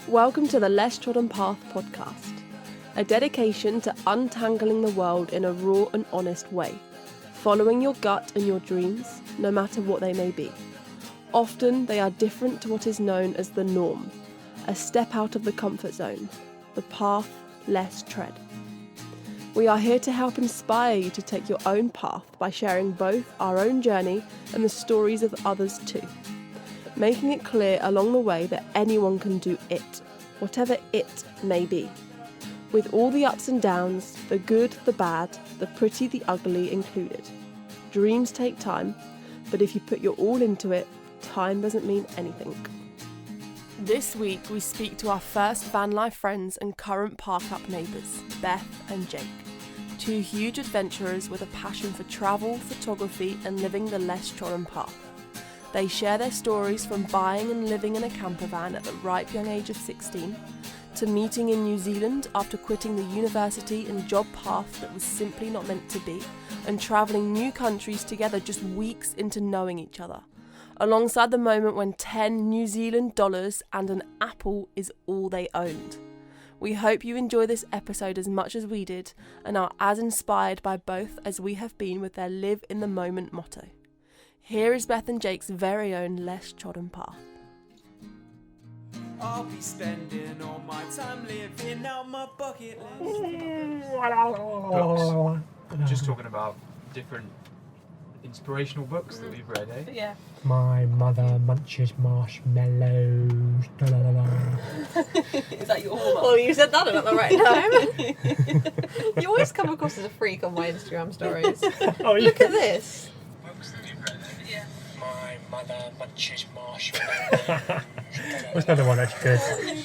Welcome to the Less Trodden Path podcast, a dedication to untangling the world in a raw and honest way, following your gut and your dreams, no matter what they may be. Often they are different to what is known as the norm, a step out of the comfort zone, the path less tread. We are here to help inspire you to take your own path by sharing both our own journey and the stories of others too, making it clear along the way that anyone can do it, whatever it may be, with all the ups and downs, the good, the bad, the pretty, the ugly included. Dreams take time, but if you put your all into it, time doesn't mean anything. This week we speak to our first Vanlife friends and current park-up neighbours, Beth and Jake, two huge adventurers with a passion for travel, photography and living the less trodden path. They share their stories from buying and living in a camper van at the ripe young age of 16, to meeting in New Zealand after quitting the university and job path that was simply not meant to be, and travelling new countries together just weeks into knowing each other, alongside the moment when 10 New Zealand dollars and an apple is all they owned. We hope you enjoy this episode as much as we did and are as inspired by both as we have been with their live in the moment motto. Here is Beth and Jake's very own less trodden path. I'll be spending all my time living out my bucket list. Books. I'm just talking about different inspirational books that we've read, eh? Yeah. My mother munches marshmallows. Da, la, la, la. Is that your warm-up? Well, you said that at the right time. You always come across as a freak on my Instagram stories. Oh, yeah. Look at this. Books that we've read, eh? Yeah. My mother munches marshmallows. What's another one that's good?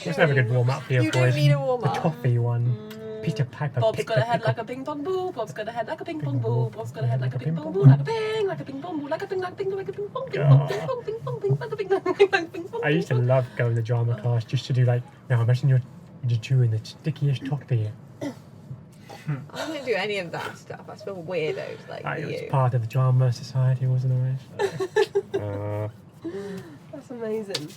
What's another good warm up for your You boys? don't need a warm-up. The toffee one. Peter Piper. Bob's picked got a the head pickle. like a ping pong ball. Bob's got a head like a ping pong ball. Bob's got a head like a ping pong ball. Like a ping pong ball. Like a ping like a ping like a ping pong ping pong ping pong ping pong ping like a ping like a ping pong. I used to love going to drama class just to do like, now imagine you're chewing the stickiest toffee. I don't do any of that stuff. I feel weirdos like It was you. part of the drama society, wasn't it? That's amazing.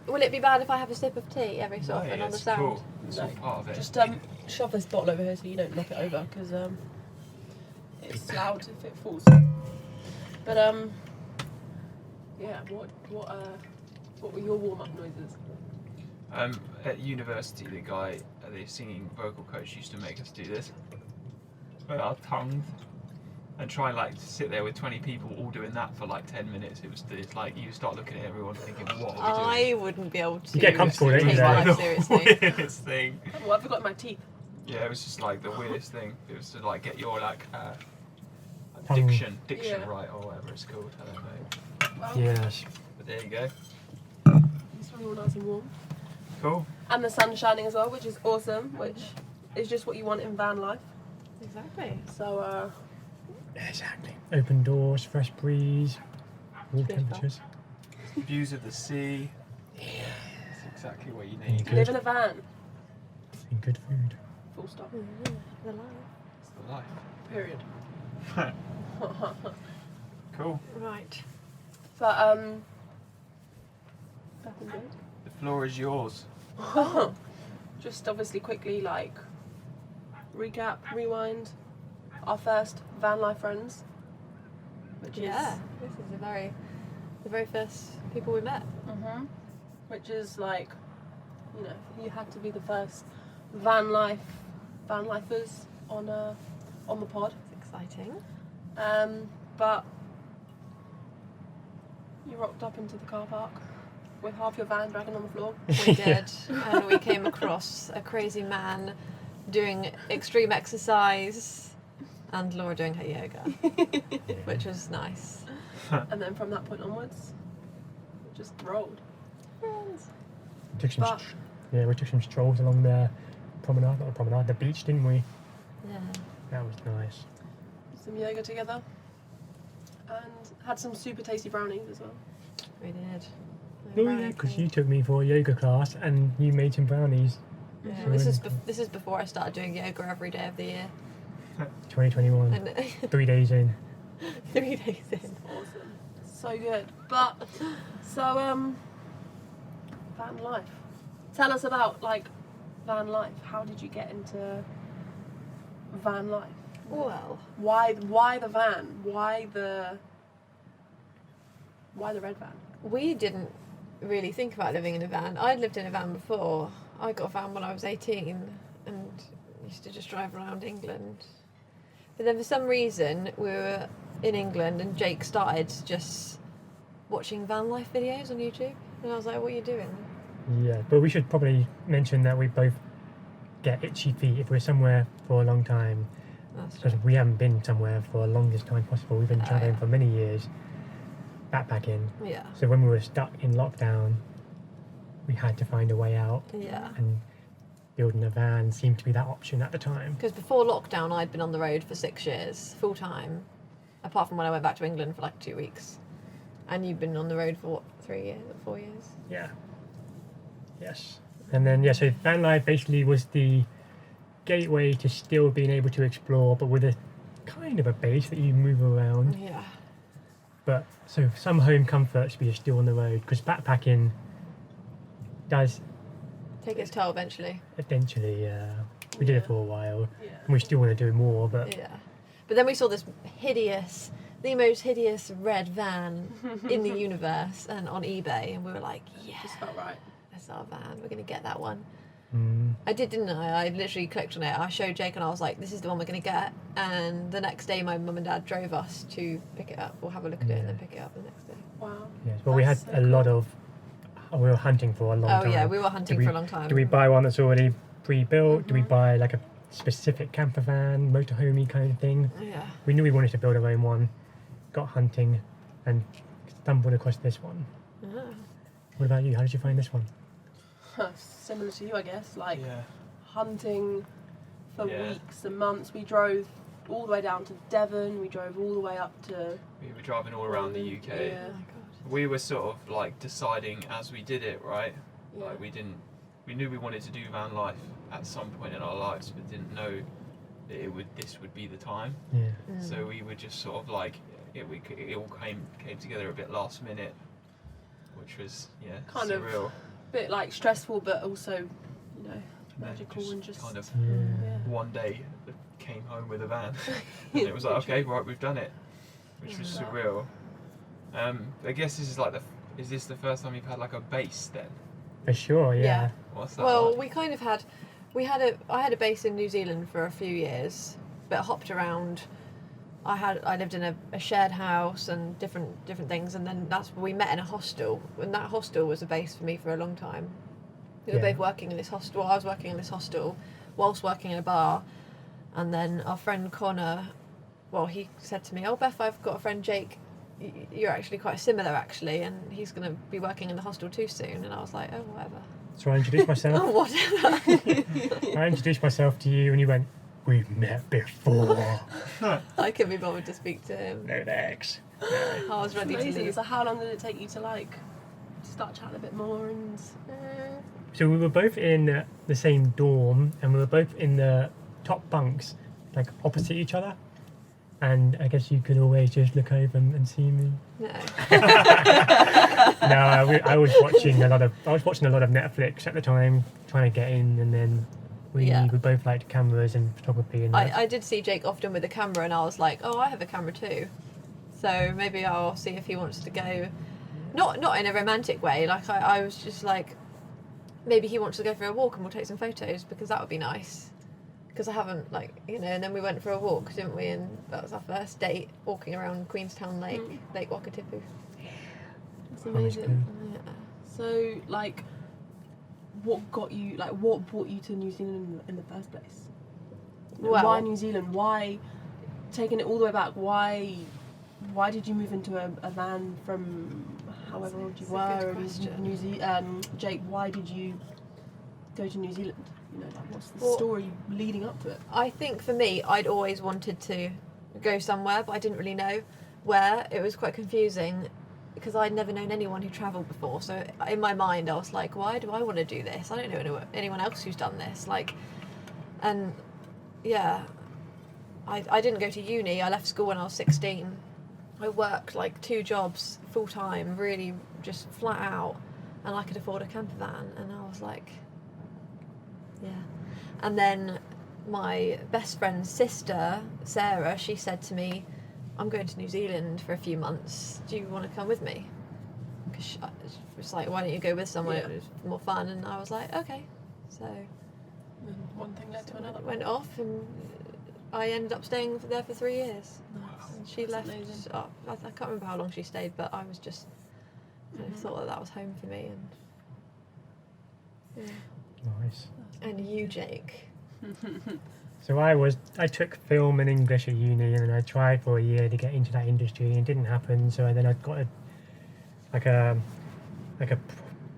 Will it be bad if I have a sip of tea every so No, often yeah, on the it's sound? cool. It's all No. part of it. Just shove this bottle over here so you don't knock it over because it's loud if it falls. But yeah. What were your warm-up noises? At university, the singing vocal coach used to make us do this with our tongues and try and like sit there with 20 people all doing that for like 10 minutes. It's like you start looking at everyone thinking, what are we doing? I wouldn't be able to You get comfortable, don't you, take though? life The seriously. weirdest thing. Well, I've forgotten my teeth. Yeah, it was just like the weirdest thing. It was to like get your like Tongue. diction Yeah. right or whatever it's called. I don't know. Well, Yes. But there you go. it's really all nice and warm. Cool. And the sun's shining as well, which is awesome, which is just what you want in van life. Exactly. So, Exactly. Open doors, fresh breeze, warm Beautiful. temperatures. Views of the sea. That's exactly what you And need. good, live in a van. and good food. Full stop. The life. It's the life. Period. Cool. Right. But, Beth and Jake? The floor is yours. Just obviously quickly, like, recap, rewind, our first van life friends, which Yeah. This is the very first people we met. which is like, you know, you had to be the first van lifers on the pod. It's exciting. But you rocked up into the car park with half your van dragging on the floor. We did, and we came across a crazy man doing extreme exercise and Laura doing her yoga, which was nice. And then from that point onwards, it just rolled. Took some, But- we took some strolls along the the beach, didn't we? Yeah. That was nice. Some yoga together. And had some super tasty brownies as well. We did. Oh yeah, because you took me for a yoga class and you made some brownies. Yeah, So this is before I started doing yoga every day of the year. 2021. And 3 days in. 3 days in. Awesome. So good. But, so, van life. Tell us about like van life. How did you get into van life? Well, Why the van? Why the red van? we didn't really think about living in a van. I'd lived in a van before. I got a van when I was 18 and used to just drive around England. But then for some reason we were in England and Jake started just watching van life videos on YouTube. And I was like, what are you doing? Yeah, but we should probably mention that we both get itchy feet if we're somewhere for a long time. That's Because true. we haven't been somewhere for the longest time possible. We've been travelling for many years, backpacking. Yeah. So when we were stuck in lockdown, we had to find a way out, Yeah. and building a van seemed to be that option at the time. Because before lockdown, I'd been on the road for 6 years, full time, apart from when I went back to England for like 2 weeks. And you've been on the road for what, 3 years or 4 years? Yeah. Yes. And then, yeah, so van life basically was the gateway to still being able to explore, but with a kind of a base that you move around. Yeah. But so some home comforts, but you're still on the road, because backpacking does Take its toll eventually. eventually, we did it for a while, Yeah. and we still want to do more, but Yeah. But then we saw this the most hideous red van in the universe and on eBay, and we were like, yeah, Just felt right. that's our van. We're going to get that one. mm, I did, didn't I? I literally clicked on it. I showed Jake and I was like, this is the one we're going to get. And the next day, my mum and dad drove us to pick it up or have a look at it and then pick it up the next day. Wow. yes, but we had That's so a lot cool. of, we were hunting for a long Oh, time. yeah, we were hunting Do we- for a long time. Do we buy one that's already pre-built? Do we buy like a specific camper van, motorhomey kind of thing? Yeah. We knew we wanted to build our own one, got hunting, and stumbled across this one. Ah. What about you? How did you find this one? Similar to you, I guess. Like Yeah. hunting for Yeah. weeks and months. We drove all the way down to Devon. We drove all the way up to. We were driving all around the UK. Yeah. Oh, my God. We were sort of like deciding as we did it, right? Yeah. Like we knew we wanted to do van life at some point in our lives, but didn't know that this would be the time. Yeah. Mm. So we were just sort of like it all came together a bit last minute, which was Kind of surreal. Bit like stressful, but also, you know, And then magical and just kind of Yeah. one day came home with a van, and it was like, okay, right, we've done it, which was surreal. I guess this is like is this the first time you've had like a base then? For sure, yeah. Yeah. What's that Well, like? we kind of had, I had a base in New Zealand for a few years, but hopped around. I lived in a shared house and different things, and then that's where we met in a hostel, and that hostel was a base for me for a long time. We were Yeah. both working in this hostel. I was working in this hostel, whilst working in a bar, and then our friend Connor, well, he said to me, "Oh, Beth, I've got a friend Jake. You're actually quite similar, actually, and he's going to be working in the hostel too soon." And I was like, "Oh, whatever." So I introduced myself. Oh, whatever. I introduced myself to you, and you went, "We've met before." I couldn't be bothered to speak to him. No thanks. I was ready to amazing. leave. So how long did it take you to like start chatting a bit more and? So we were both in the same dorm, and we were both in the top bunks, like opposite each other. And I guess you could always just look over and see me. No. No, I was watching a lot of Netflix at the time, trying to get in, and then we both liked cameras and photography and that. I did see Jake often with a camera, and I was like, "Oh, I have a camera too." So maybe I'll see if he wants to go. Not in a romantic way. Like I was just like, maybe he wants to go for a walk and we'll take some photos because that would be nice. Because I haven't and then we went for a walk, didn't we? And that was our first date, walking around Queenstown Lake, Lake Wakatipu. It's Oh, that's amazing. good. Yeah. So what brought you to New Zealand in the first place? Well- Why New Zealand? Why taking it all the way back? Why did you move into a van from however old you It's a good were? question. Jake, why did you go to New Zealand? You know, like what's the Well- story leading up to it? I think for me, I'd always wanted to go somewhere, but I didn't really know where. It was quite confusing because I'd never known anyone who travelled before. So in my mind, I was like, why do I want to do this? I don't know anyone else who's done this. And yeah, I didn't go to uni. I left school when I was 16. I worked 2 jobs full time, really just flat out. and I could afford a camper van, and I was like, yeah. And then my best friend's sister, Sarah, she said to me, I'm going to New Zealand for a few months. Do you want to come with me? Because she was like, why don't you go with someone? Yeah. It was more fun. And I was like, okay. So One thing led to another. went off, and I ended up staying there for 3 years. Nice. And she That's left. amazing. I can't remember how long she stayed, but I was just kind of thought that was home for me. And Nice. and you, Jake. So I took film and English at uni, and then I tried for a year to get into that industry, and it didn't happen. So then I got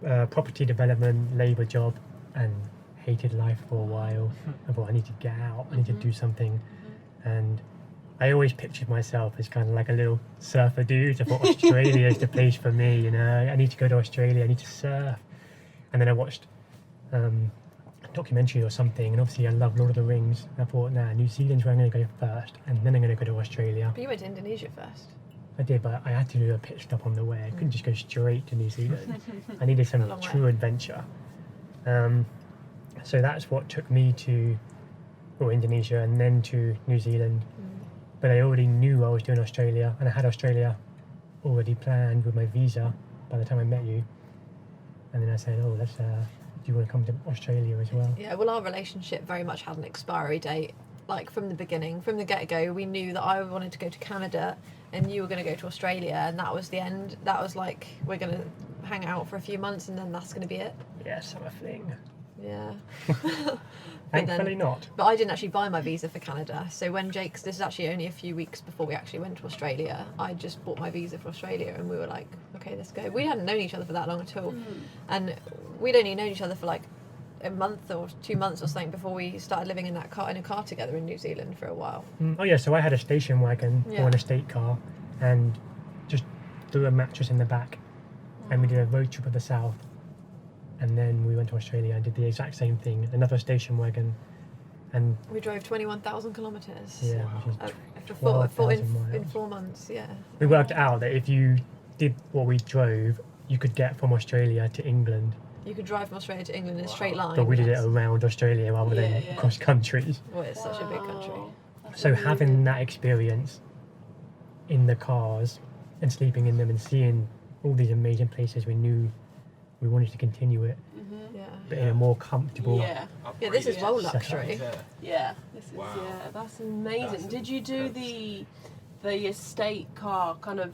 a property development labour job, and hated life for a while. I thought I need to get out, I need to do something, and I always pictured myself as kind of like a little surfer dude. I thought Australia is the place for me. You know, I need to go to Australia. I need to surf. And then I watched a documentary or something, and obviously I love Lord of the Rings. I thought, nah, New Zealand's where I'm going to go first, and then I'm going to go to Australia. But you went to Indonesia first. I did, but I had to do a pit stop on the way. I couldn't just go straight to New Zealand. I needed some A long true way. adventure. So that's what took me to Indonesia and then to New Zealand. But I already knew I was doing Australia, and I had Australia already planned with my visa by the time I met you. And then I said, oh, let's. Do you want to come to Australia as well? Yeah, well, our relationship very much had an expiry date. Like from the beginning, from the get-go, we knew that I wanted to go to Canada and you were going to go to Australia, and that was the end. That was like, we're going to hang out for a few months and then that's going to be it. Yeah, summer fling. Yeah. Thankfully not. But I didn't actually buy my visa for Canada. So when Jake's, this is actually only a few weeks before we actually went to Australia, I just bought my visa for Australia, and we were like, okay, let's go. We hadn't known each other for that long at all. And we'd only known each other for like a month or 2 months or something before we started living in a car together in New Zealand for a while. Oh yeah, so I had a station wagon Yeah. or an estate car, and just threw a mattress in the back, and we did a road trip of the south, and then we went to Australia and did the exact same thing, another station wagon, and We drove 21,000 kilometres. yeah, which is After 12,000 in miles. 4 months, yeah. We worked out that if you did what we drove, you could get from Australia to England, You could drive from Australia to England in a straight line. but we did it That's- around Australia rather than Yeah. across countries. Well, it's such a big country. That's So amazing. having that experience in the cars and sleeping in them and seeing all these amazing places, we knew we wanted to continue it, Yeah. but in a more comfortable. Yeah, Yeah, this is well Yeah. luxury. yeah. This is Wow. that's amazing. That's Did you do nuts. the estate car kind of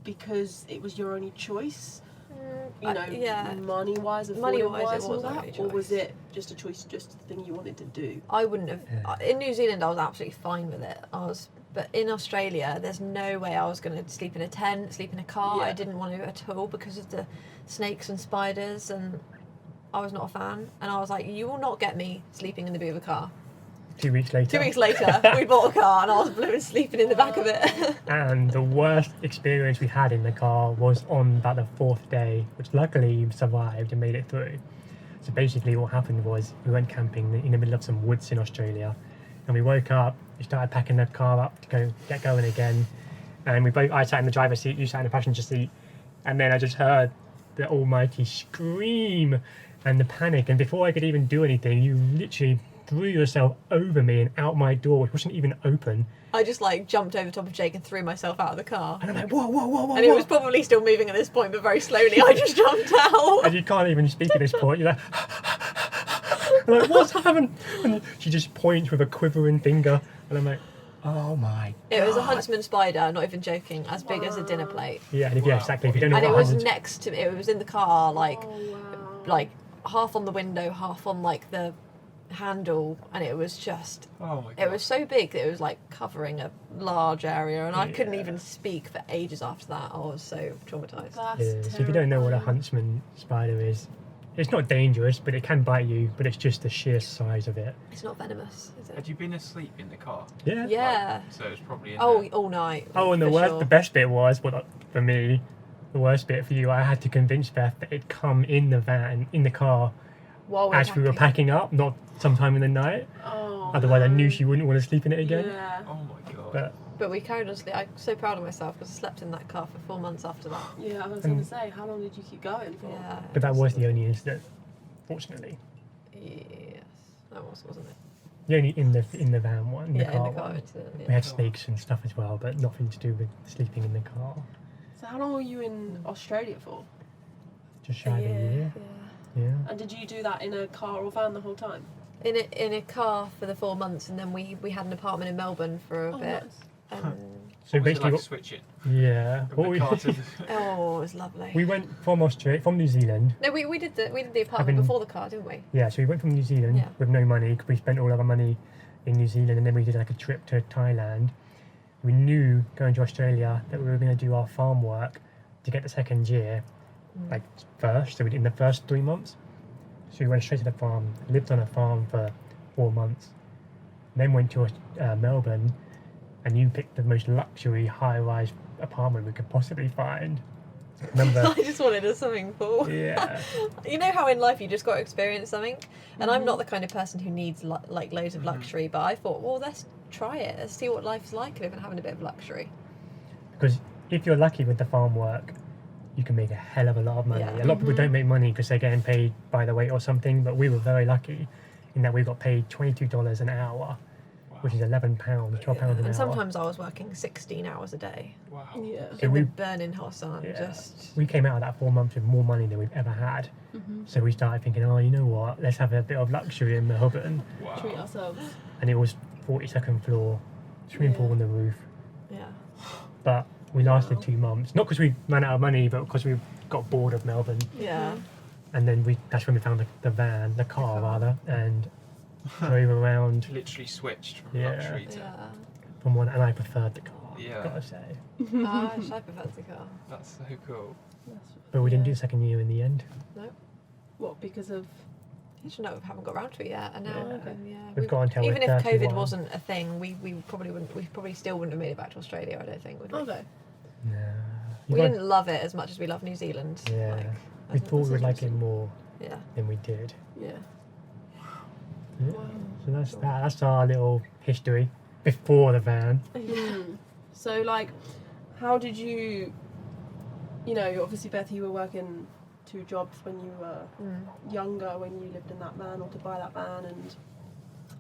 because it was your only choice? You know, yeah. money-wise, Money-wise, it affording-wise, all was our that, only or was choice. it just a choice, just a thing you wanted to do? I wouldn't have. Yeah. In New Zealand, I was absolutely fine with it. But in Australia, there's no way I was going to sleep in a tent, sleep in a car. Yeah. I didn't want to at all because of the snakes and spiders, and I was not a fan. And I was like, you will not get me sleeping in the boot of a car. 2 weeks later. 2 weeks later, we bought a car, and I was blooming sleeping in the back of it. And the worst experience we had in the car was on about the 4th day, which luckily survived and made it through. So basically what happened was we went camping in the middle of some woods in Australia, and we woke up, we started packing the car up to get going again, and I sat in the driver's seat, you sat in the passenger seat, and then I just heard the almighty scream and the panic, and before I could even do anything, you literally threw yourself over me and out my door, which wasn't even open. I just like jumped over top of Jake and threw myself out of the car. And I'm like, whoa, whoa, whoa, whoa, And it whoa. was probably still moving at this point, but very slowly. I just jumped out. And you can't even speak at this point. You're like, I'm like, what's happened? And she just points with a quivering finger, and I'm like, oh my. It was a huntsman spider, not even joking, as big as a dinner plate. Yeah, and if, yeah, exactly. If you don't know And it what was happens, next to me. It was in the car, like Oh wow. like half on the window, half on like the handle, and it was just. Oh my god. It was so big that it was like covering a large area, and I couldn't Yeah. even speak for ages after that. I was so traumatized. That's yeah, so if you don't know what a terrifying. huntsman spider is, it's not dangerous, but it can bite you. But it's just the sheer size of it. It's not venomous, is Had it? you been asleep in the car? Yeah. Yeah. Like, so it was probably in Oh, there. all night. Oh, and for the sure. best bit was, well, for me, the worst bit for you, I had to convince Beth that it'd come in the van, in the car, While as we were packing up, not sometime in the night. Oh, Otherwise, I knew no. she wouldn't want to sleep in it again. Yeah. Oh my god. But But we carried on. I'm so proud of myself because I slept in that car for 4 months after that. Yeah, I was going to say, how long did you keep going for? Yeah. But that was the only incident, fortunately. Yes, that was, wasn't it? The only in the van one, the Yeah, car in the car one. incident. We Yeah. had snakes and stuff as well, but nothing to do with sleeping in the car. So how long were you in Australia for? Just shy of a year. Yeah. Yeah. And did you do that in a car or van the whole time? In a car for the 4 months, and then we had an apartment in Melbourne for a Oh, bit. nice. And, So What was it basically, like switching yeah. from What the we, car to the... oh, it was lovely. we went from New Zealand. No, we did the apartment Having- before the car, didn't we? Yeah, so we went from New Zealand Yeah. with no money. We spent all our money in New Zealand, and then we did like a trip to Thailand. We knew going to Australia that we were going to do our farm work to get the second year, like first. So we did in the first 3 months. So we went straight to the farm, lived on a farm for 4 months, then went to Melbourne, and you picked the most luxury high-rise apartment we could possibly find. Remember? I just wanted a swimming pool. Yeah. You know how in life you just got to experience something? And I'm not the kind of person who needs like loads of luxury, but I thought, well, let's try it. Let's see what life's like living having a bit of luxury. Because if you're lucky with the farm work, you can make a hell of a lot of money. Yeah. A lot of people don't make money because they're getting paid by the weight or something, but we were very lucky in that we got paid $22 an hour, which is £11, £12 an hour. And sometimes I was working 16 hours a day Wow. Yeah. So in we- the burning hot sun. Yeah. Just We came out of that 4 months with more money than we've ever had. So we started thinking, oh, you know what, let's have a bit of luxury in Melbourne. Wow. Treat ourselves. And it was 42nd floor, swimming pool Yeah. on the roof. yeah. But we lasted Wow. 2 months, not because we ran out of money, but because we got bored of Melbourne. Yeah. And then that's when we found the car car. rather, and drove around Literally switched from Yeah. luxury to... Yeah. from one, and I preferred the car. Yeah. Gotta say, I prefer the car. That's so cool. but we didn't do Yeah. the second year in the end. What, because of... I just know we haven't got around to it yet, and now Yeah. we've got until even we're if COVID 31. wasn't a thing, we probably still wouldn't have made it back to Australia. I don't think, would we? Okay. Nah. We didn't love it as much as we love New Zealand. Yeah. Like, We I thought we would like it more Yeah. than we did. Yeah. Yeah. Wow. So that's that. That's our little history before the van. So, like, how did you... You know, obviously, Beth, you were working 2 jobs when you were younger, when you lived in that van, or to buy that van, and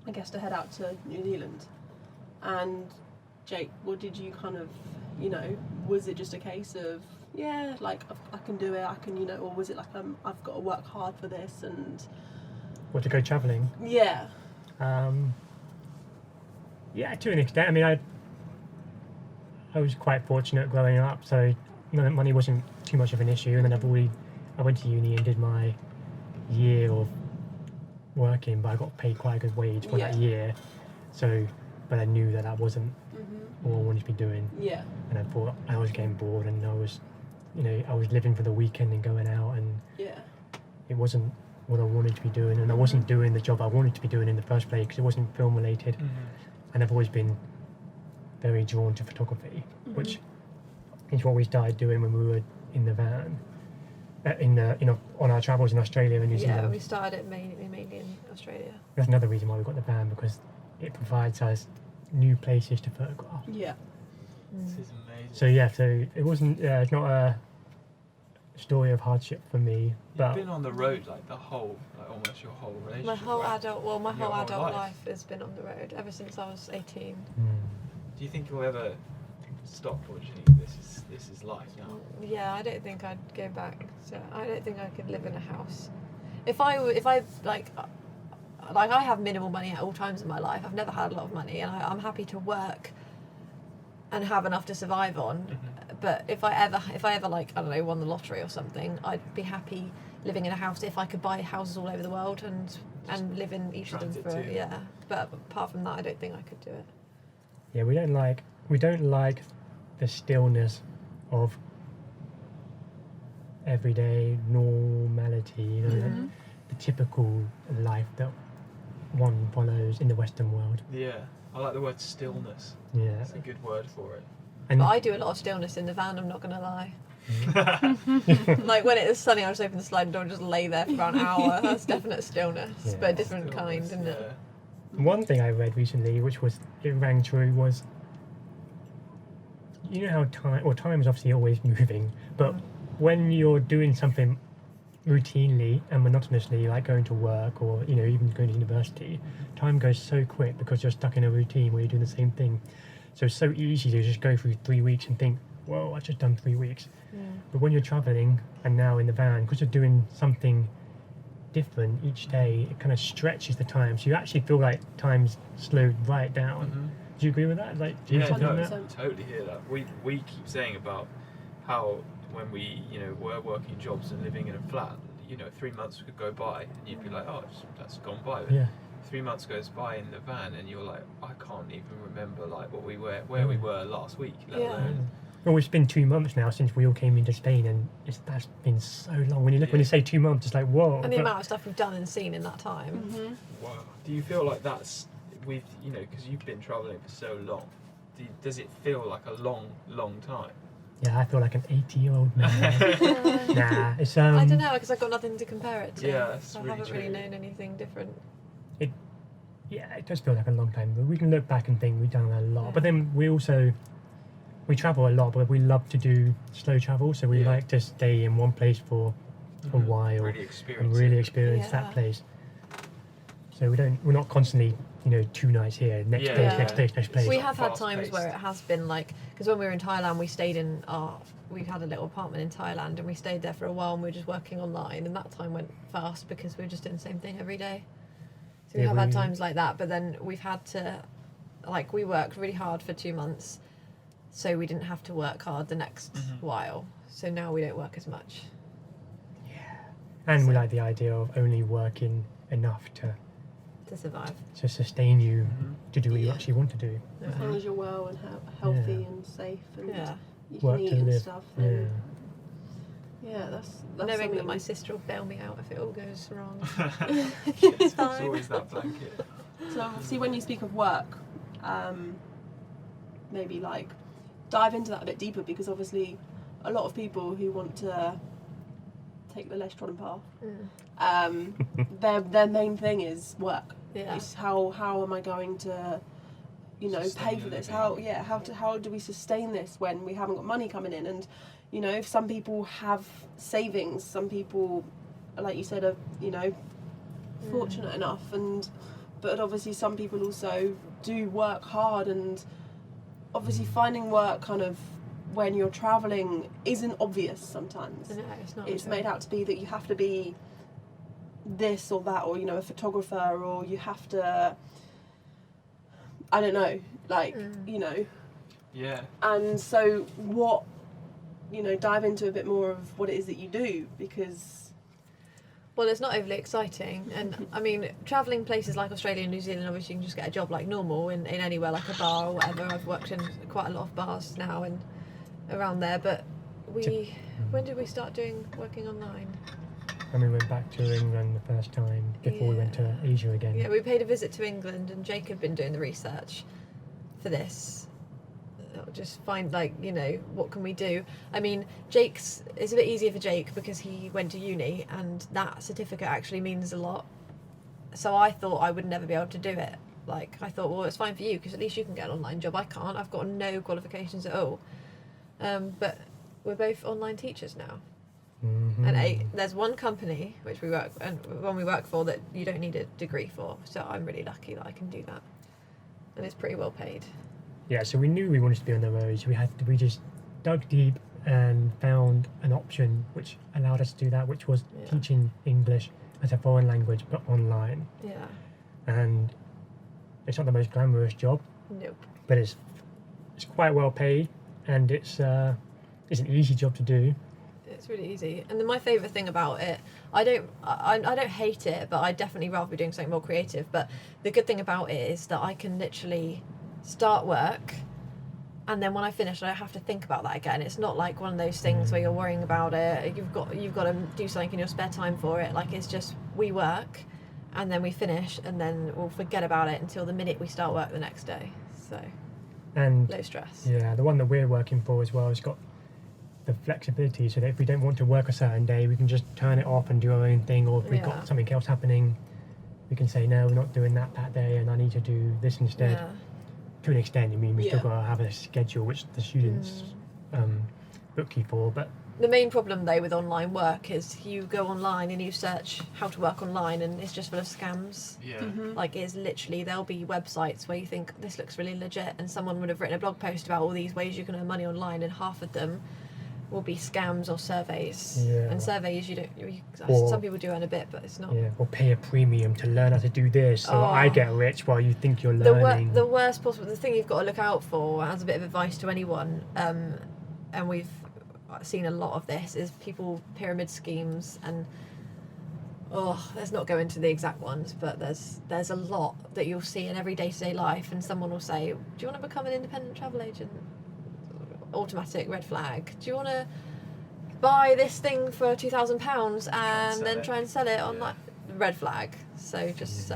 I guess to head out to New Zealand. And Jake, what did you kind of, you know, was it just a case of, yeah, like, I can do it, I can, you know, or was it like, I've got to work hard for this, and... Or to go travelling. Yeah. Yeah, to an extent. I mean, I was quite fortunate growing up, so money wasn't too much of an issue. And then I went to uni and did my year of working, but I got paid quite a good wage for that Yeah. year. So, but I knew that wasn't all I wanted to be doing. Yeah. And I thought I was getting bored, and I was living for the weekend and going out, and Yeah. it wasn't what I wanted to be doing, and I wasn't doing the job I wanted to be doing in the first place because it wasn't film related. And I've always been very drawn to photography, which is what we started doing when we were in the van, on our travels in Australia and New Yeah, Zealand. we started it mainly in Australia. That's another reason why we got the van, because it provides us new places to photograph. Yeah. This is amazing. So yeah, so it wasn't. It's not a story of hardship for me, You've but been on the road like almost your whole relationship. My whole right? adult Your whole adult life. life has been on the road ever since I was 18. Do you think you'll ever stop, or do you think this is life now? Yeah, I don't think I'd go back. So I don't think I could live in a house. If I like I have minimal money at all times in my life. I've never had a lot of money, and I'm happy to work and have enough to survive on. But if I ever like, I don't know, won the lottery or something, I'd be happy living in a house if I could buy houses all over the world and live in each of them transit for to. yeah. But apart from that, I don't think I could do it. yeah, we don't like the stillness of everyday normality. You know, the typical life that one follows in the Western world. Yeah, I like the word stillness. Yeah, That's a good word for it. and But I do a lot of stillness in the van, I'm not going to lie. Like when it is sunny, I'll just open the sliding door and just lay there for about an hour. That's definite stillness, Yeah. but a different kind, Stillness, isn't it? yeah. one thing I read recently, which rang true, was you know how time is obviously always moving, but when you're doing something routinely and monotonously, like going to work or even going to university, time goes so quick because you're stuck in a routine where you're doing the same thing. So it's so easy to just go through 3 weeks and think, whoa, I've just done 3 weeks. But when you're traveling and now in the van, because you're doing something different each day, it kind of stretches the time, so you actually feel like time's slowed right down. Do you agree with that? Like, do you Yeah, have no, something I like that? totally hear that. We keep saying about how when we were working jobs and living in a flat, 3 months could go by and you'd be like, oh, that's gone by. But Yeah. 3 months goes by in the van and you're like, I can't even remember like where we were last week. Let alone. Well, it's been 2 months now since we all came into Spain, and that's been so long. When you say 2 months, it's like, whoa. And the amount of stuff we've done and seen in that time. Wow. Do you feel like that's with because you've been traveling for so long? Does it feel like a long time? Yeah, I feel like an 80-year-old man. Nah, it's I don't know, because I've got nothing to compare it to. Yeah, that's so I really haven't really true. known anything different. Yeah, it does feel like a long time, but we can look back and think we've done a lot. Yeah. But then we travel a lot, but we love to do slow travel, so we like to stay in one place for a while Really and experience really it. experience Yeah. that place. So we're not constantly 2 nights here, next place, Yeah. next place, next place. We have had fast times paced. where it has been like, because when we were in Thailand, we had a little apartment in Thailand and we stayed there for a while and we were just working online, and that time went fast because we were just doing the same thing every day. So we Yeah, have had we- times like that, but then we've had to, like, we worked really hard for 2 months, so we didn't have to work hard the next while. So now we don't work as much. And we like the idea of only working enough to survive. sustain you to do what you Yeah. actually want to do. As long as you're well and healthy Yeah. and safe and Yeah. you Work can eat to and live. stuff. Yeah. Then, yeah, that's Knowing that something- my sister will bail me out if it all goes wrong. Yes, there's fine. always that blanket. So obviously when you speak of work, maybe like dive into that a bit deeper, because obviously a lot of people who want to take the less trodden path, their main thing is work. Yeah. It's how am I going to Sustain pay for a this? living. How do we sustain this when we haven't got money coming in? And if some people have savings, some people, like you said, are fortunate enough, but obviously some people also do work hard, and obviously finding work kind of when you're travelling isn't obvious sometimes. No, it's not. It's made out to be that you have to be this or that, or a photographer, or you have to, I don't know, like Yeah. and so what, dive into a bit more of what it is that you do, because Well, it's not overly exciting, and I mean, travelling places like Australia and New Zealand, obviously you can just get a job like normal in anywhere, like a bar or whatever. I've worked in quite a lot of bars now and around there, but when did we start working online? And we went back to England the first time before we went to Asia again. Yeah, we paid a visit to England, and Jake had been doing the research for this. Just find what can we do? I mean, it's a bit easier for Jake because he went to uni, and that certificate actually means a lot. So I thought I would never be able to do it. Like, I thought, well, it's fine for you because at least you can get an online job. I can't. I've got no qualifications at all. But we're both online teachers now. Mm-hmm. And there's one company which we work for that you don't need a degree for. So I'm really lucky that I can do that, and it's pretty well paid. Yeah, so we knew we wanted to be on the road, so we just dug deep and found an option which allowed us to do that, which was teaching English as a foreign language but online. Yeah. And it's not the most glamorous job, Nope. but it's quite well paid, and it's an easy job to do. It's really easy, and then my favourite thing about it, I don't hate it, but I'd definitely rather be doing something more creative. But the good thing about it is that I can literally start work, and then when I finish, I don't have to think about that again. It's not like one of those things where you're worrying about it. You've got to do something in your spare time for it. Like, it's just we work, and then we finish, and then we'll forget about it until the minute we start work the next day. So And low stress. yeah, the one that we're working for as well has got the flexibility, so that if we don't want to work a certain day, we can just turn it off and do our own thing, or if we've Yeah. got something else happening, we can say, no, we're not doing that day, and I need to do this instead. Yeah. to an extent. I mean, we still Yeah. got to have a schedule which the students book you for, but The main problem though with online work is you go online and you search how to work online and it's just full of scams. Yeah. Like it's literally, there'll be websites where you think this looks really legit and someone would have written a blog post about all these ways you can earn money online, and half of them will be scams or surveys. Yeah. And surveys Or- some people do earn a bit, but it's not. yeah, or pay a premium to learn how to do this, so I Oh. get rich while you think you're The, learning. the worst possible, the thing you've got to look out for, as a bit of advice to anyone, and we've seen a lot of this, is people pyramid schemes, and let's not go into the exact ones, but there's a lot that you'll see in every day-to-day life, and someone will say, do you want to become an independent travel agent? Automatic red flag. Do you want to buy this thing for £2,000 and then try and sell it on that? Red flag. So just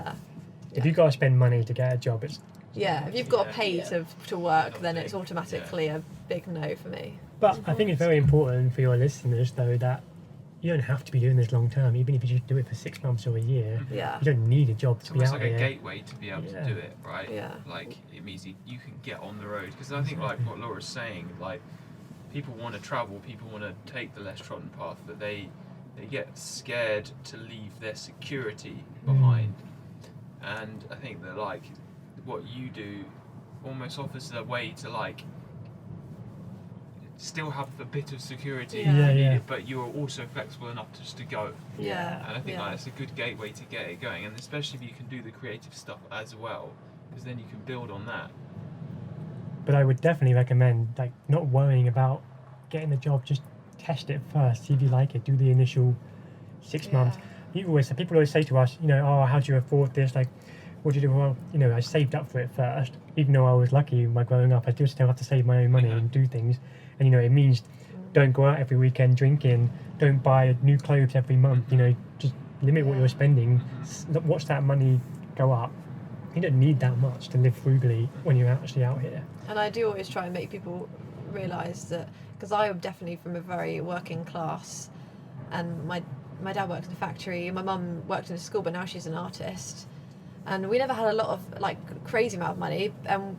If you've got to spend money to get a job, it's. if you've got to pay Yeah. to work, then it's automatically a big no for me. But I think it's very important for your listeners, though, that you don't have to be doing this long term. Even if you just do it for 6 months or a year, Yeah. you don't need a job It's to be almost out like a here. gateway to be able Yeah. to do it, right? Yeah. Like it means you can get on the road, because I think like what Laura's saying, like people want to travel, people want to take the less trodden path, but they get scared to leave their security behind. And I think that like what you do almost offers a way to like still have a bit of security, Yeah. if you need Yeah. it, but you're also flexible enough just to go. Yeah. And I think yeah. like it's a good gateway to get it going, and especially if you can do the creative stuff as well, because then you can build on that. But I would definitely recommend like not worrying about getting the job. Just test it first, see if you like it. Do the initial 6 months. People always say to us, oh, how do you afford this? Like, what do you do? Well, I saved up for it first. Even though I was lucky by growing up, I still have to save my own money and do things. And it means don't go out every weekend drinking. Don't buy new clothes every month. Just limit what you're spending. Watch that money go up. You don't need that much to live frugally when you're actually out here. And I do always try and make people realise that, because I am definitely from a very working class, and my dad worked in a factory, my mum worked in a school, but now she's an artist, and we never had a lot of like crazy amount of money, and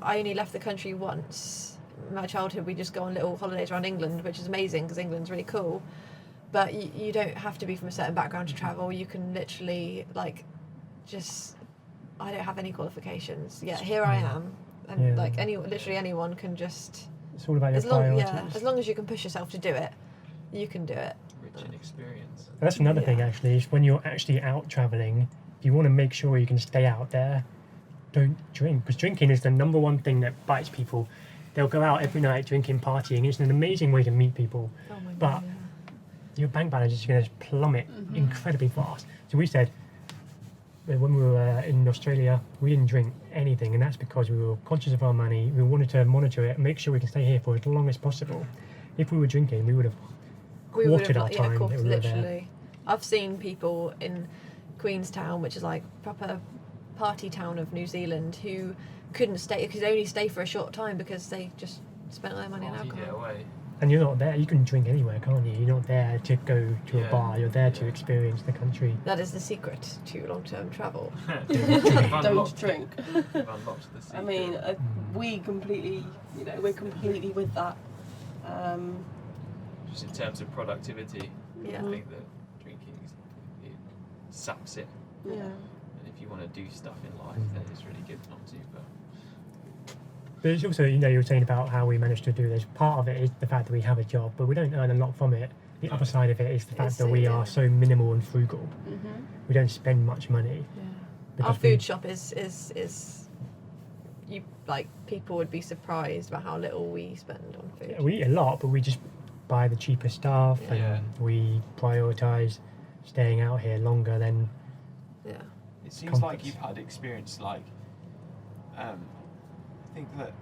I only left the country once. In my childhood, we just go on little holidays around England, which is amazing because England's really cool, but you don't have to be from a certain background to travel. You can literally I don't have any qualifications yet, here I am, and literally anyone can just, It's all about your as priorities. long as you can push yourself to do it, you can do it. Rich in experience. And that's another thing Yeah. actually, is when you're actually out travelling, if you want to make sure you can stay out there, don't drink. Because drinking is the number one thing that bites people. They'll go out every night drinking, partying. It's an amazing way to meet people. Oh my But god. your bank balance is going to plummet incredibly fast. So we said, when we were in Australia, we didn't drink anything, and that's because we were conscious of our money. We wanted to monitor it and make sure we can stay here for as long as possible. If we were drinking, we would have We would quartered have, our time that we were there. literally. I've seen people in Queenstown, which is like proper party town of New Zealand, who could only stay for a short time because they just spent all their money on After you get alcohol. away. And you're not there, you can drink anywhere, can't you? You're not there to go to a Yeah. bar, you're there to experience the country. That is the secret to long-term travel. Don't drink. You've unlocked the secret. I mean, we completely, we're completely with that. Just in terms of productivity, Yeah. I think that drinking it saps it. Yeah. And if you want to do stuff in life, then it's really good not to. But it's also, you were saying about how we managed to do this. Part of it is the fact that we have a job, but we don't earn a lot from it. The other side of it is the fact that we are so minimal and frugal. Mm-hmm. We don't spend much money. Yeah. because Our we- food shop is you people would be surprised about how little we spend on food. Yeah, we eat a lot, but we just buy the cheaper stuff, Yeah. and we prioritise staying out here longer than. Yeah. It seems Comforts. like you've had experience like, I think that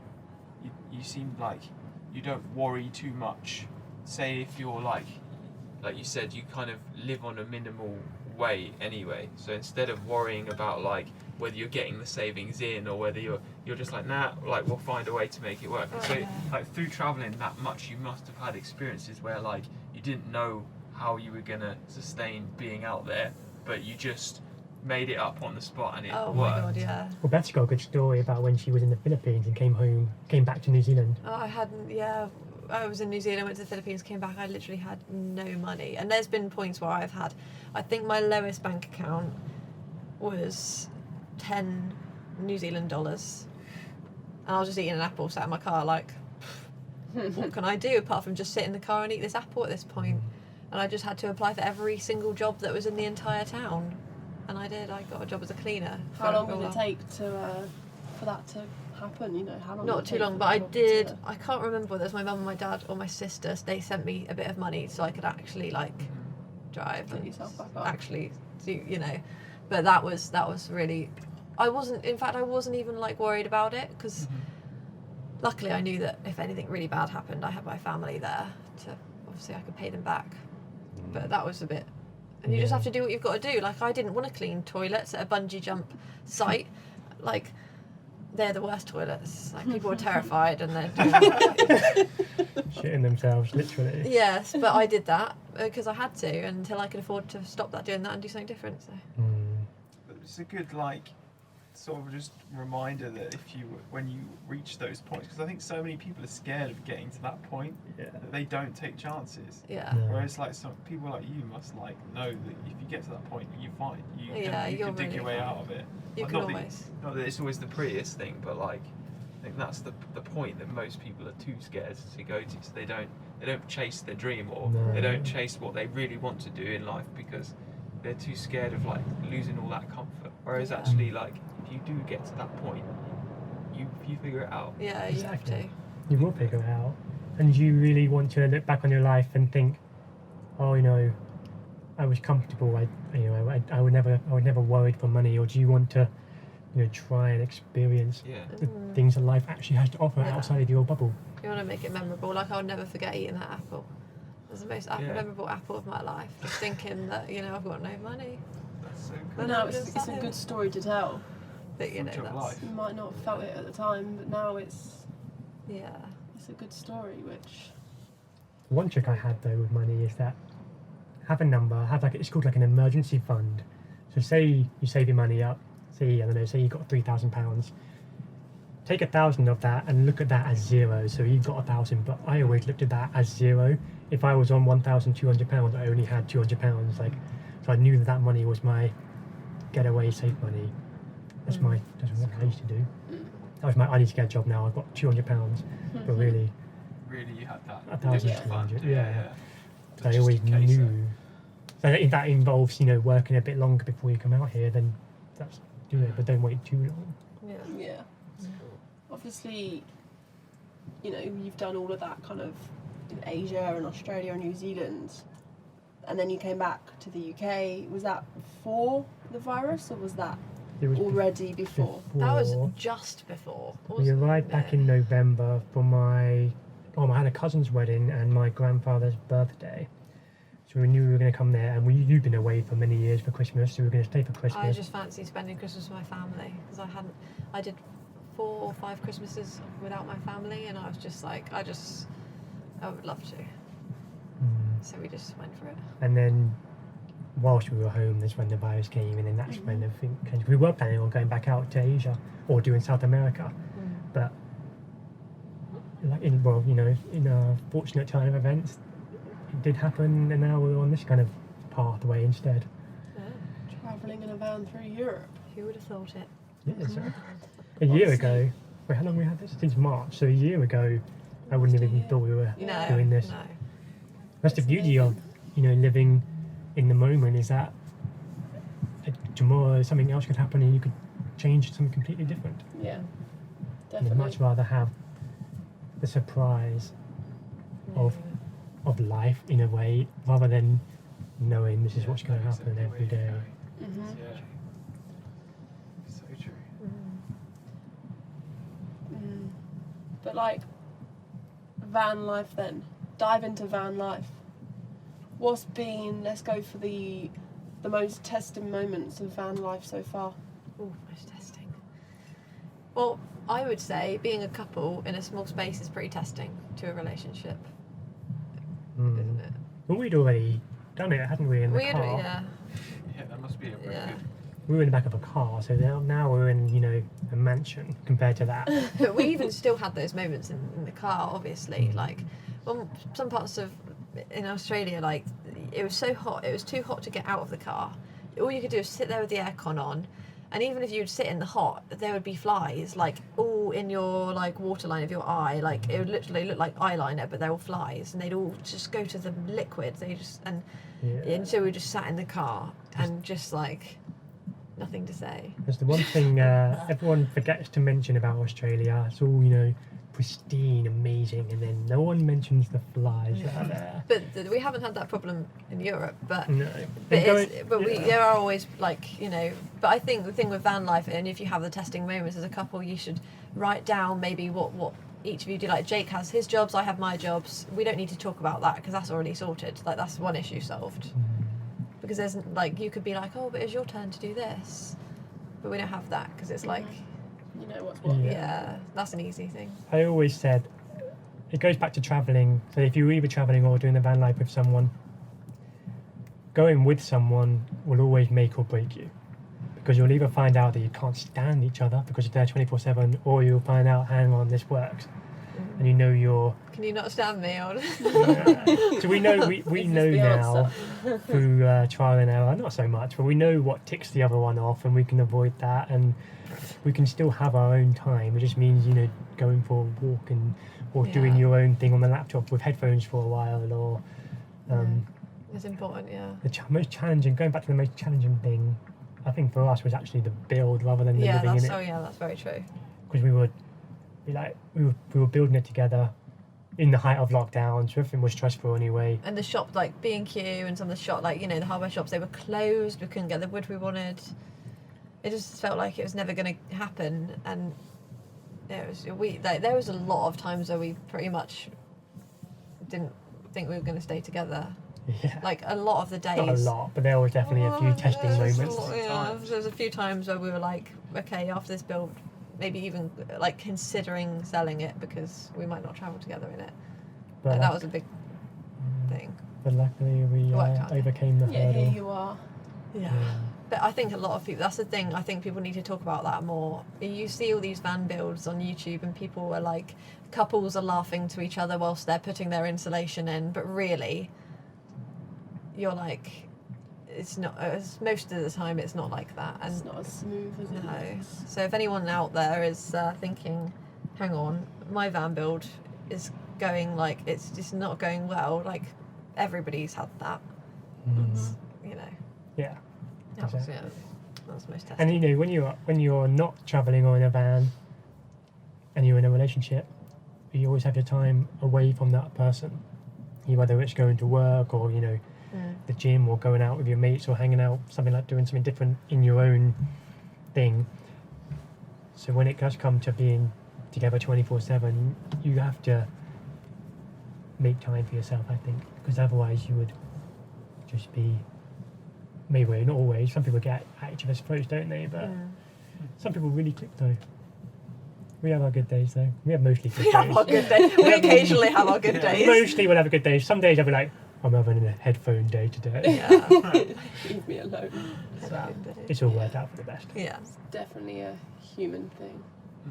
you seem like you don't worry too much. Say if you're like you said, you kind of live on a minimal way anyway. So instead of worrying about like whether you're getting the savings in or whether you're just like, nah, like we'll find a way to make it work. Oh, So yeah. like through traveling that much, you must have had experiences where like you didn't know how you were gonna sustain being out there, but you just made it up on the spot and it Oh worked. my god, yeah. Well, Beth's got a good story about when she was in the Philippines and came back to New Zealand. Oh, I was in New Zealand, went to the Philippines, came back, I literally had no money. And there's been points where I think my lowest bank account was 10 New Zealand dollars. And I was just eating an apple, sat in my car like, what can I do apart from just sit in the car and eat this apple at this point? And I just had to apply for every single job that was in the entire town. And I did, I got a job as a cleaner. How long did it take for that to happen? You know, how long? Not too long, but I did. I can't remember whether it was my mum, my dad, or my sister. They sent me a bit of money so I could actually like drive Get and yourself back up. actually do, you know. But that was really. I wasn't even like worried about it because luckily I knew that if anything really bad happened, I had my family there to obviously I could pay them back. But that was a bit. And you just have to do what you've got to do. Like I didn't want to clean toilets at a bungee jump site, like. They're the worst toilets. Like people are terrified and they're Shitting themselves, literally. yes, but I did that because I had to until I could afford to stop doing that and do something different. So It's a good like sort of just reminder that when you reach those points, because I think so many people are scared of getting to that point that they don't take chances. yeah, Whereas like some people like you must like know that if you get to that point, you're fine. You can dig your way out of it. you Like, can not always. Not that it's always the prettiest thing, but like I think that's the point that most people are too scared to go to, so they don't chase their dream or they don't chase what they really want to do in life because they're too scared of like losing all that comfort. Whereas actually like if you do get to that point, you figure it out. Yeah, you have to. You will figure it out. And you really want to look back on your life and think, oh, you know, I was comfortable. I would never worried for money. Or do you want to, you know, try and experience the things that life actually has to offer outside of your bubble? You want to make it memorable. Like I'll never forget eating that apple. It was the most memorable apple of my life. Just thinking that I've got no money. That's so But cool. now it's a good story to tell. But Future of that's life. You might not have felt it at the time, but now it's yeah. a good story. Which One trick I had though with money is that have a number, it's called like an emergency fund. So say you save your money up, say you got £3,000. Take 1,000 of that and look at that as zero. So you've got 1,000, but I always looked at that as zero. If I was on £1,200, I only had £200. Like, so I knew that money was my getaway safe money. That's what I used to do. That was I need to get a job now. I've got £200, but really, You had that. 1,200. Yeah. So I Just always in case, knew. So if that involves, working a bit longer before you come out here, then do it, but don't wait too long. yeah, obviously, you've done all of that kind of in Asia and Australia and New Zealand, and then you came back to the UK. Was that before the virus, or was that It was already before? That was just before. We arrived back in November for I had a cousin's wedding and my grandfather's birthday. So we knew we were going to come there, and you've been away for many years for Christmas, so we were going to stay for Christmas. I just fancy spending Christmas with my family because I did 4 or 5 Christmases without my family, and I was just like, I would love to. So we just went for it. And then whilst we were home, that's when the virus came, and then that's when everything came. We were planning on going back out to Asia or doing South America, but in a fortunate turn of events, it did happen, and now we're on this kind of pathway instead. Travelling in a van through Europe. Who would have thought it? Yeah, so a year ago, how long have we had this? Since March, so a year ago, I wouldn't have even thought we were doing this. No. That's the beauty of, living in the moment, is that tomorrow something else could happen and you could change to something completely different. Yeah, And definitely. I'd much rather have the surprise of life in a way, rather than knowing this is what's going to happen every day. Yeah. So true. But like van life, then dive into van life. What's been? Let's go for the most testing moments of van life so far. Oh, most testing. Well, I would say being a couple in a small space is pretty testing to a relationship, isn't it? Well, we'd already done it, hadn't we, in the car? Yeah. Yeah, that must be a really Yeah. good we were in the back of a car, so now we're in, you know, a mansion compared to that. But we even still had those moments in the car, obviously. Like, well, some parts of in Australia, like, it was so hot, it was too hot to get out of the car. All you could do is sit there with the aircon on, and even if you'd sit in the hot, there would be flies, like, all in your, like, waterline of your eye. Like, it would literally look like eyeliner, but they're all flies, and they'd all just go to the liquid. And so we just sat in the car and just, like, nothing to say. There's the one thing everyone forgets to mention about Australia. It's all, you know, pristine, amazing, and then no one mentions the flies that are there. But we haven't had that problem in Europe. But No. there are always, like, you know. But I think the thing with van life, and if you have the testing moments as a couple, you should write down maybe what each of you do. Like, Jake has his jobs, I have my jobs. We don't need to talk about that because that's already sorted. Like, that's one issue solved. Because there's, like, you could be like, oh, but it's your turn to do this, but we don't have that because it's like, You know what's what. yeah, that's an easy thing. I always said it goes back to travelling. So if you're either travelling or doing the van life with someone, going with someone will always make or break you, because you'll either find out that you can't stand each other because you're there 24/7, or you'll find out, hang on, this works, and you know you're. Can you not stand me? So we know know the now through trial and error, not so much, but we know what ticks the other one off, and we can avoid that, and we can still have our own time. It just means, you know, going for a walk or doing your own thing on the laptop with headphones for a while, or It's important, yeah. most challenging. Going back to the most challenging thing, I think for us was actually the build rather than the living in it. That's very true. Because we were building it together in the height of lockdown, so everything was stressful anyway. And the shop, like B&Q and some of the shop, like, you know, the hardware shops, they were closed. We couldn't get the wood we wanted. It just felt like it was never going to happen, and there was a lot of times where we pretty much didn't think we were going to stay together. Yeah. Like, a lot of the days. Not a lot, but there was definitely a few testing moments. There was a few times where we were like, okay, after this build, maybe even like considering selling it because we might not travel together in it. But Like, that was a big thing. But luckily we Worked out. overcame the Yeah, hurdle. here you are. Yeah. But I think a lot of people, that's the thing, I think people need to talk about that more. You see all these van builds on YouTube and people are like, couples are laughing to each other whilst they're putting their insulation in, but really, you're like, it's not, most of the time it's not like that. And It's not as smooth as it no. looks. So if anyone out there is thinking, hang on, my van build is going like, it's just not going well, like, everybody's had that. It's, you know. Yeah. That's, Exactly. yeah, that's most testing. And you know, when you're not travelling or in a van and you're in a relationship, you always have your time away from that person. Whether it's going to work or, you know, the gym, or going out with your mates, or hanging out, something like doing something different in your own thing. So when it does come to being together 24/7, you have to make time for yourself, I think, because otherwise you would just be, maybe not always, some people get at each other's throats, don't they? But some people really click though. We have our good days though. We have mostly good We days. have our good days. We occasionally have our good days. Mostly we'll have a good day. Some days I'll be like, I'm having a headphone day today. Yeah. Leave me alone. So it's all worked out for the best. Yeah. Definitely a human thing.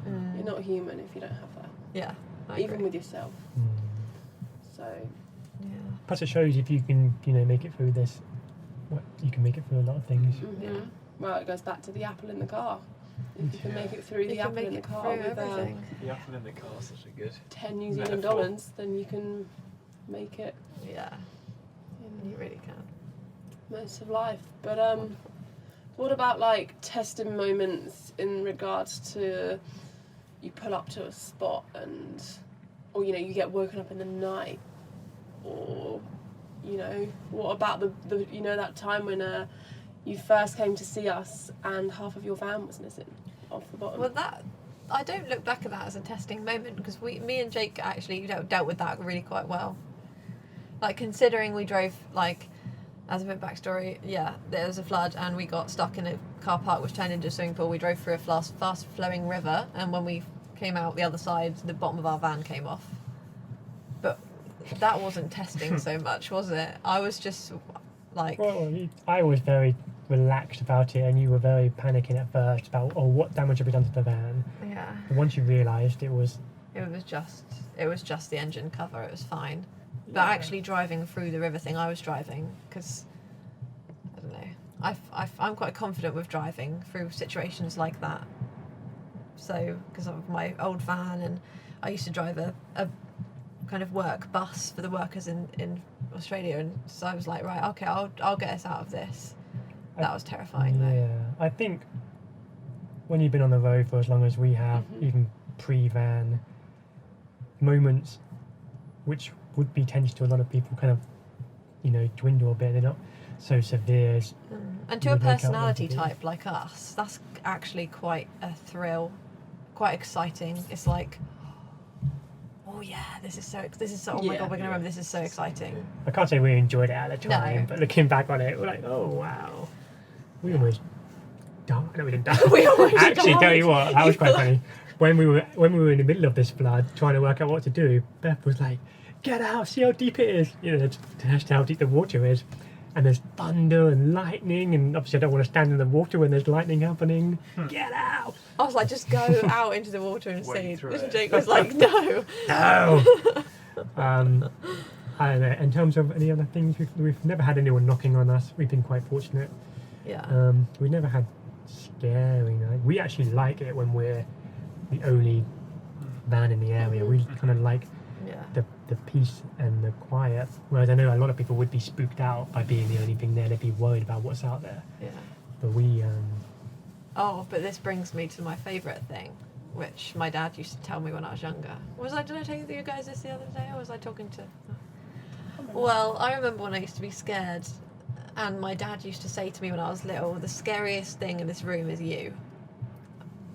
Mm. You're not human if you don't have that. Yeah. I Even agree. with yourself. So, Yeah. Plus it shows if you can, you know, make it through this, you can make it through a lot of things. Yeah. Well, it goes back to the apple in the car. If you can make it through You the can apple make in the it car through with everything. The apple in the car is such a good. 10 New Zealand Metaphor. dollars, then you can make it Yeah. in You really can. most of life. But what about like testing moments in regards to you pull up to a spot and, or you know, you get woken up in the night, or you know, what about the you know, that time when you first came to see us and half of your van was missing off the bottom? Well, that, I don't look back at that as a testing moment because me and Jake actually dealt with that really quite well. Like, considering we drove, like, as a bit of backstory, yeah, there was a flood and we got stuck in a car park which turned into a swimming pool. We drove through a fast flowing river, and when we came out the other side, the bottom of our van came off. But that wasn't testing so much, was it? I was just like, Well, I was very relaxed about it, and you were very panicking at first about, oh, what damage have we done to the van? Yeah. And once you realised it was, It was just the engine cover. It was fine. But Yeah. actually driving through the river thing, I was driving because I don't know. I'm quite confident with driving through situations like that. So because of my old van, and I used to drive a kind of work bus for the workers in Australia, and so I was like, right, okay, I'll get us out of this. That was terrifying though. yeah, I think when you've been on the road for as long as we have, even pre-van, moments which would be tense to a lot of people kind of, you know, dwindle a bit. They're not so severe as And to you a would make out them personality to be. type like us, that's actually quite a thrill, quite exciting. It's like, oh yeah, this is so. Oh my Yeah. god, we're gonna remember. This is so exciting. I can't say we enjoyed it at the time, No. but looking back on it, we're like, oh wow, we almost died. No, we didn't die. We almost Actually, tell you died. what, that was quite funny. When we were in the middle of this flood, trying to work out what to do, Beth was like, "Get out, see how deep it is." You know, to test how deep the water is. And there's thunder and lightning, and obviously I don't want to stand in the water when there's lightning happening. Get out! I was like, just go out into the water and Wade see. through And it. Jake was like, no. No. I don't know. In terms of any other things, we've never had anyone knocking on us. We've been quite fortunate. Yeah. We've never had scary night. We actually like it when we're the only van in the area. We kind of like Yeah. the peace and the quiet. Whereas I know a lot of people would be spooked out by being the only thing there. They'd be worried about what's out there. Yeah. But we, Oh, but this brings me to my favourite thing, which my dad used to tell me when I was younger. Did I tell you guys this the other day, or was I talking to? Well, I remember when I used to be scared, and my dad used to say to me when I was little, "The scariest thing in this room is you."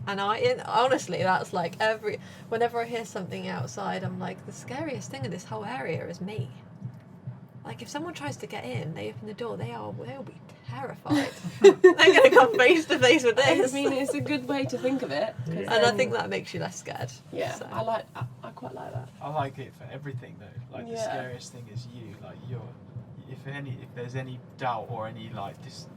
And honestly, that's like whenever I hear something outside, I'm like, the scariest thing in this whole area is me. Like, if someone tries to get in, they open the door, they'll be terrified. They're going to come face to face with I this. mean, it's a good way to think of it. 'Cause And I then- think that makes you less scared. Yeah, So. I quite like that. I like it for everything though. Like the Yeah. scariest thing is you. Like if there's any doubt or any like just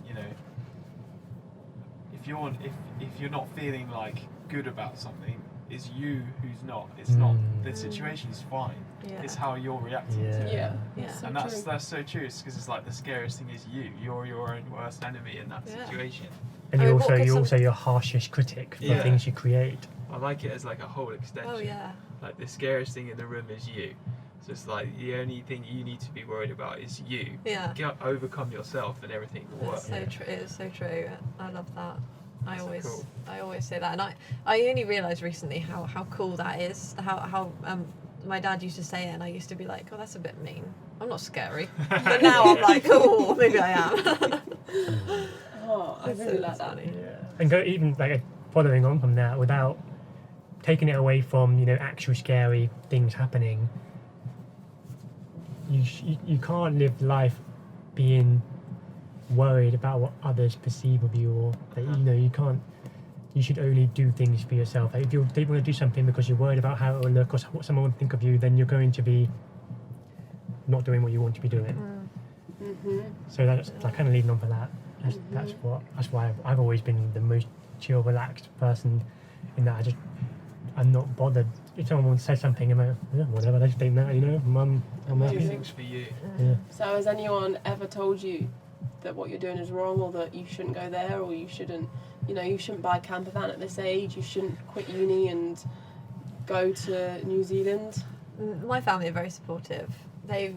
if you're not feeling like good about something, it's you who's not. It's not the situation's fine. Yeah. It's how you're reacting to it. Yeah, Yeah. so And true. that's so true. It's because it's like the scariest thing is you. You're your own worst enemy in that Yeah. situation. and I you're mean, what also could you're some- also your harshest critic for Yeah. things you create. I like it as like a whole extension. Oh yeah. Like the scariest thing in the room is you. So it's like the only thing you need to be worried about is you. Yeah. Overcome yourself and everything will work. That's so true. It is so true. I love that. I So always cool. say that, and I only realised recently how cool that is. How my dad used to say it, and I used to be like, oh, that's a bit mean. I'm not scary, but now I'm like, oh, maybe I am. Oh, I really like that. funny. And go even like following on from that, without taking it away from actual scary things happening. You can't live life being worried about what others perceive of you, or that you can't. You should only do things for yourself. Like if you want to do something because you're worried about how it will look or what someone will think of you, then you're going to be not doing what you want to be doing. So that's kind of leading on for that. That's why I've always been the most chill, relaxed person. In that I'm not bothered if someone says something. I'm like, yeah, whatever. They just think that, Mum, I'm happy. Everything's for you. Yeah. So has anyone ever told you that what you're doing is wrong, or that you shouldn't go there, or you shouldn't buy a camper van at this age, you shouldn't quit uni and go to New Zealand? My family are very supportive. They've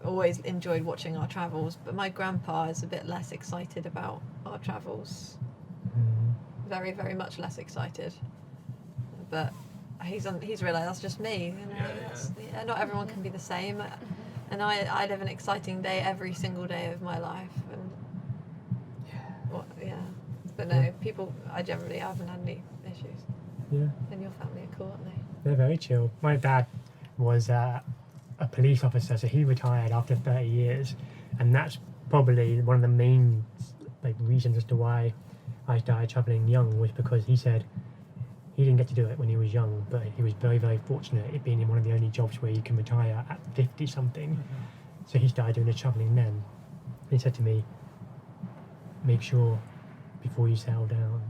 always enjoyed watching our travels, but my grandpa is a bit less excited about our travels. Very, very much less excited. But he's realised that's just me. Not everyone can be the same. And I live an exciting day every single day of my life. And But no, I generally haven't had any issues. Yeah. And your family are cool, aren't they? They're very chill. My dad was a police officer, so he retired after 30 years, and that's probably one of the main reasons as to why I started travelling young, was because he said he didn't get to do it when he was young, but he was very, very fortunate it being in one of the only jobs where you can retire at 50 something. So he started doing the travelling then. He said to me, make sure before you settle down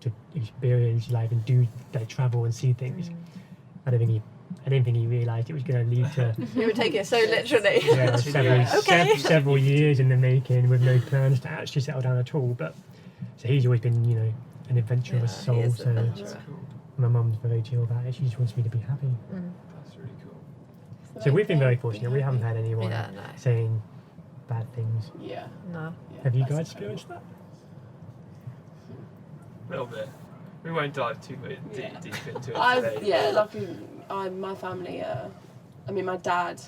to experience life and do like travel and see things. I don't think he realised it was going to lead to You would take it so literally. several years in the making with no plans to actually settle down at all. But so he's always been, you know, an adventurous He soul. is So adventurous. That's cool. my mum's very chill about it. She just wants me to be happy. That's really cool. So we've been very fortunate. We haven't had anyone Yeah, no. saying bad things. Yeah. No. Yeah, Have you that's guys experienced that? A little bit. We won't dive too much Yeah. deep into it today. Luckily, my family. I mean, my dad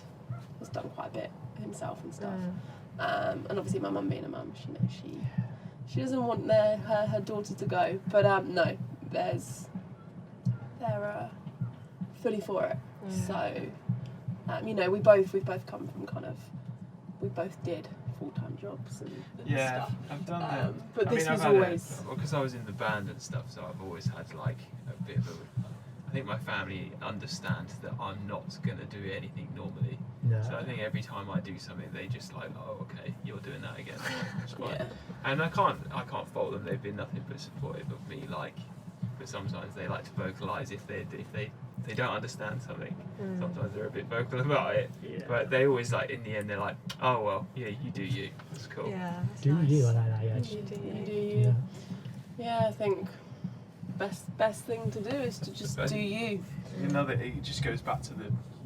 has done quite a bit himself and stuff. And obviously, my mum being a mum, she doesn't want her daughter to go. But no, they're fully for it. So, you know, we've both come from we both did full-time jobs and Yeah, stuff. I've done that. But this was I've had always. because I was in the band and stuff, so I've always had like a bit of a. I think my family understands that I'm not gonna do anything normally. No. So I think every time I do something, they just like, oh, okay, you're doing that again. It's fine. Yeah. And I can't fault them. They've been nothing but supportive of me. Like, but sometimes they like to vocalise if they don't understand something. Sometimes they're a bit vocal about it. Yeah. But they always like in the end they're like, oh well, yeah, you do you. It's cool. Yeah. That's Do nice. you like that? Yeah. You do You you. do you. Yeah, I think best thing to do is to just do you. It just goes back to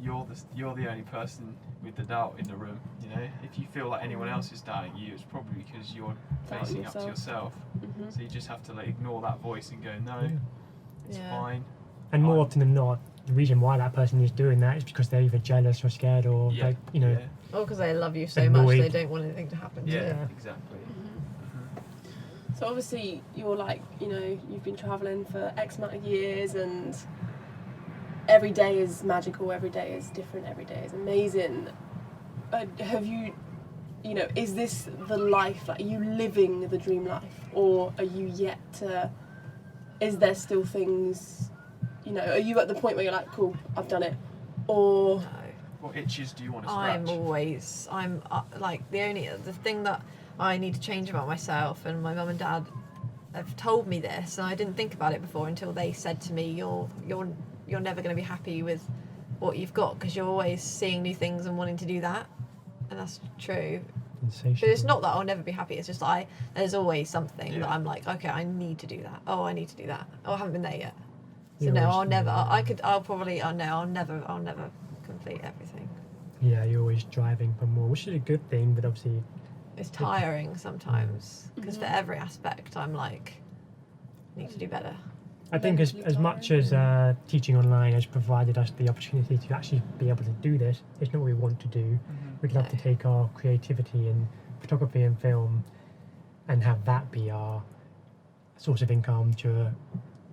you're the only person with the doubt in the room. You know, if you feel like anyone else is doubting you, it's probably because you're Doubting facing up to yourself. So you just have to like ignore that voice and go, no, it's Yeah. fine. And more often than not, the reason why that person is doing that is because they're either jealous or scared or Yeah. like, you know, Yeah, Or because they love you so Annoyed. much, they don't want anything to happen to yeah, you. exactly. So obviously you're like, you know, you've been travelling for X amount of years and every day is magical, every day is different, every day is amazing. Have you, you know, is this the life, like are you living the dream life or are you yet to, is there still things, you know, are you at the point where you're like, cool, I've done it? Or, No. What itches do you want to scratch? I'm like the thing that I need to change about myself, and my mum and dad have told me this, and I didn't think about it before until they said to me, you're never going to be happy with what you've got because you're always seeing new things and wanting to do that, and that's true. But it's not that I'll never be happy. It's just there's always something that I'm like, okay, I need to do that. Oh, I need to do that. Oh, I haven't been there yet. So You're no, always- I'll never. I'll never complete everything. Yeah, you're always driving for more, which is a good thing, but obviously It's tiring sometimes because for every aspect, I'm like, need to do better. I think as much as teaching online has provided us the opportunity to actually be able to do this, it's not what we want to do. We'd love to take our creativity in photography and film and have that be our source of income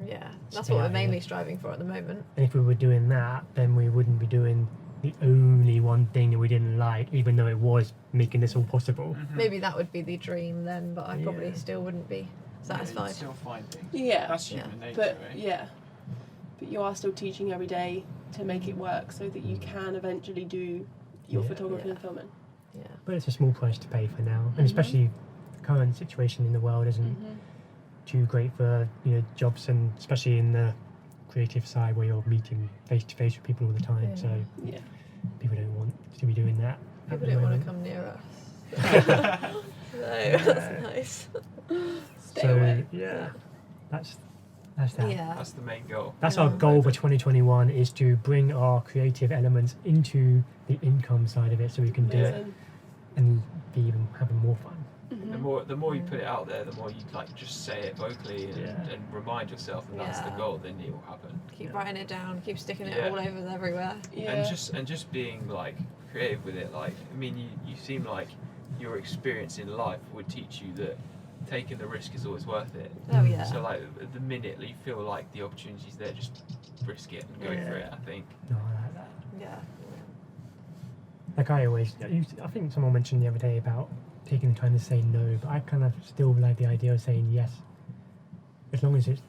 Yeah, that's Stay what we're out here. mainly striving for at the moment. and if we were doing that, then we wouldn't be doing the only one thing that we didn't like, even though it was making this all possible. Maybe that would be the dream then, but I probably Yeah. still wouldn't be satisfied. Still find things. yeah, That's human nature, but eh? yeah, but you are still teaching every day to make it work so that you can eventually do your Yeah. photography Yeah. and filming. Yeah. But it's a small price to pay for now, and especially the current situation in the world isn't too great for, you know, jobs, and especially in the creative side where you're meeting face to face with people all the time. Yeah. So Yeah. people don't want to be doing that. at People the don't want moment. to come near us. No, that's nice. Stay So away. yeah, that's that. Yeah. That's the main goal. That's our Yeah. goal for 2021, is to bring our creative elements into the income side of it, so we can do it Amazing. and be even having more fun. The more you put it out there, the more you like just say it vocally and remind yourself that that's the Yeah. goal. Then it will happen. Keep writing it down. Keep sticking it Yeah. all over everywhere. Yeah. And just being like creative with it. Like, I mean, you seem like your experience in life would teach you that taking the risk is always worth it. Oh yeah. So like the minute you feel like the opportunity's there, just risk it and go for it. I think. No, I like that. Yeah. Like I think someone mentioned the other day about taking the time to say no, but I kind of still like the idea of saying yes, as long as it's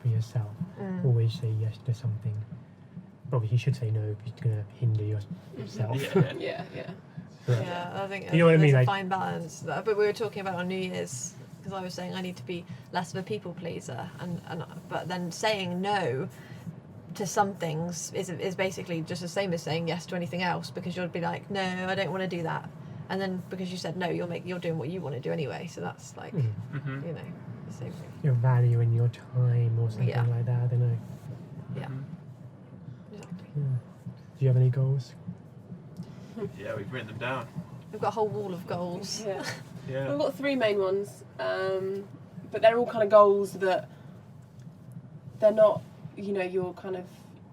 for yourself. Always say yes to something. Obviously, you should say no if it's going to hinder yourself. Yeah. Yeah, yeah. But Yeah, I think You know what I there's mean, a like- fine balance. But we were talking about on New Year's, because I was saying I need to be less of a people pleaser, and but then saying no to some things is basically just the same as saying yes to anything else, because you'll be like, no, I don't want to do that, and then because you said no, you're doing what you want to do anyway. So that's like, Mm-hmm. you know, the same thing. your value in your time or something Yeah. like that. I don't know. Yeah, Mm-hmm. exactly. Yeah. Do you have any goals? Yeah, we've written them down. We've got a whole wall of goals. Yeah. Yeah. We've got 3 main ones, but they're all kind of goals that they're not, you know, your kind of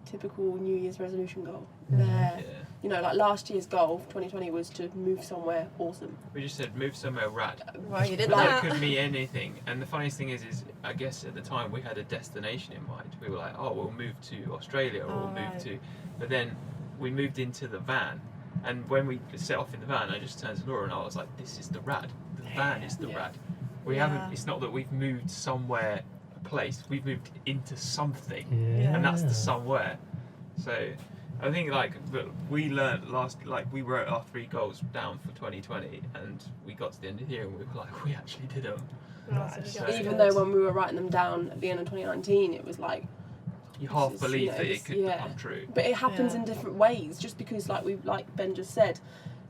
typical New Year's resolution goal. They're, Yeah. you know, like last year's goal, 2020, was to move somewhere awesome. We just said move somewhere rad. Well, you did But that that. could mean anything. And the funniest thing is I guess at the time we had a destination in mind. We were like, oh, we'll move to Australia, or Oh, we'll move right. to. But then we moved into the van, and when we set off in the van, I just turned to Laura and I was like, this is the rad. The van is the Yeah. rad. We Yeah. haven't. It's not that we've moved somewhere, a place. We've moved into something, Yeah. and that's the somewhere. So. I think we learned we wrote our 3 goals down for 2020, and we got to the end of the year and we were like, we actually did them. Nice. So- Even though when we were writing them down at the end of 2019, it was like, You This half is, believe you know, that this- it could yeah. become true. but it happens Yeah. in different ways. Just because, like Ben just said,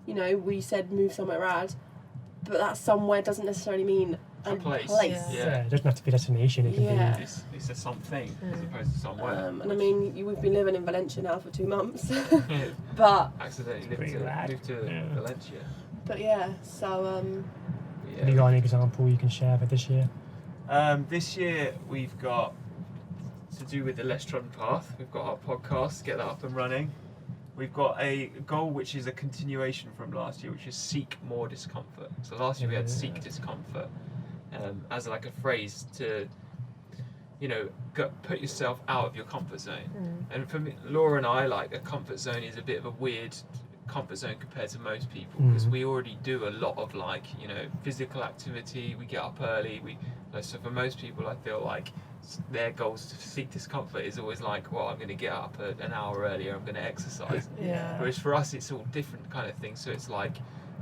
you know, we said move somewhere rad, but that somewhere doesn't necessarily mean A place. Yeah. Yeah, it doesn't have to be a destination. It can Yeah. It's a something as opposed to somewhere. And I mean, we've been living in Valencia now for 2 months, but Accidentally Pretty rad. moved to Yeah. Valencia. yeah. So be. Have you got an example you can share for this year? This year we've got to do with the Less Trodden Path. We've got our podcast, get that up and running. We've got a goal which is a continuation from last year, which is seek more discomfort. So last year we had seek discomfort as like a phrase to, you know, put yourself out of your comfort zone. And for me, Laura and I, like, a comfort zone is a bit of a weird comfort zone compared to most people, because we already do a lot of, like, you know, physical activity. We get up early. So for most people, I feel like their goals to seek discomfort is always like, well, I'm going to get up an hour earlier, I'm going to exercise. Yeah. Whereas for us, it's all different kind of things. So it's like,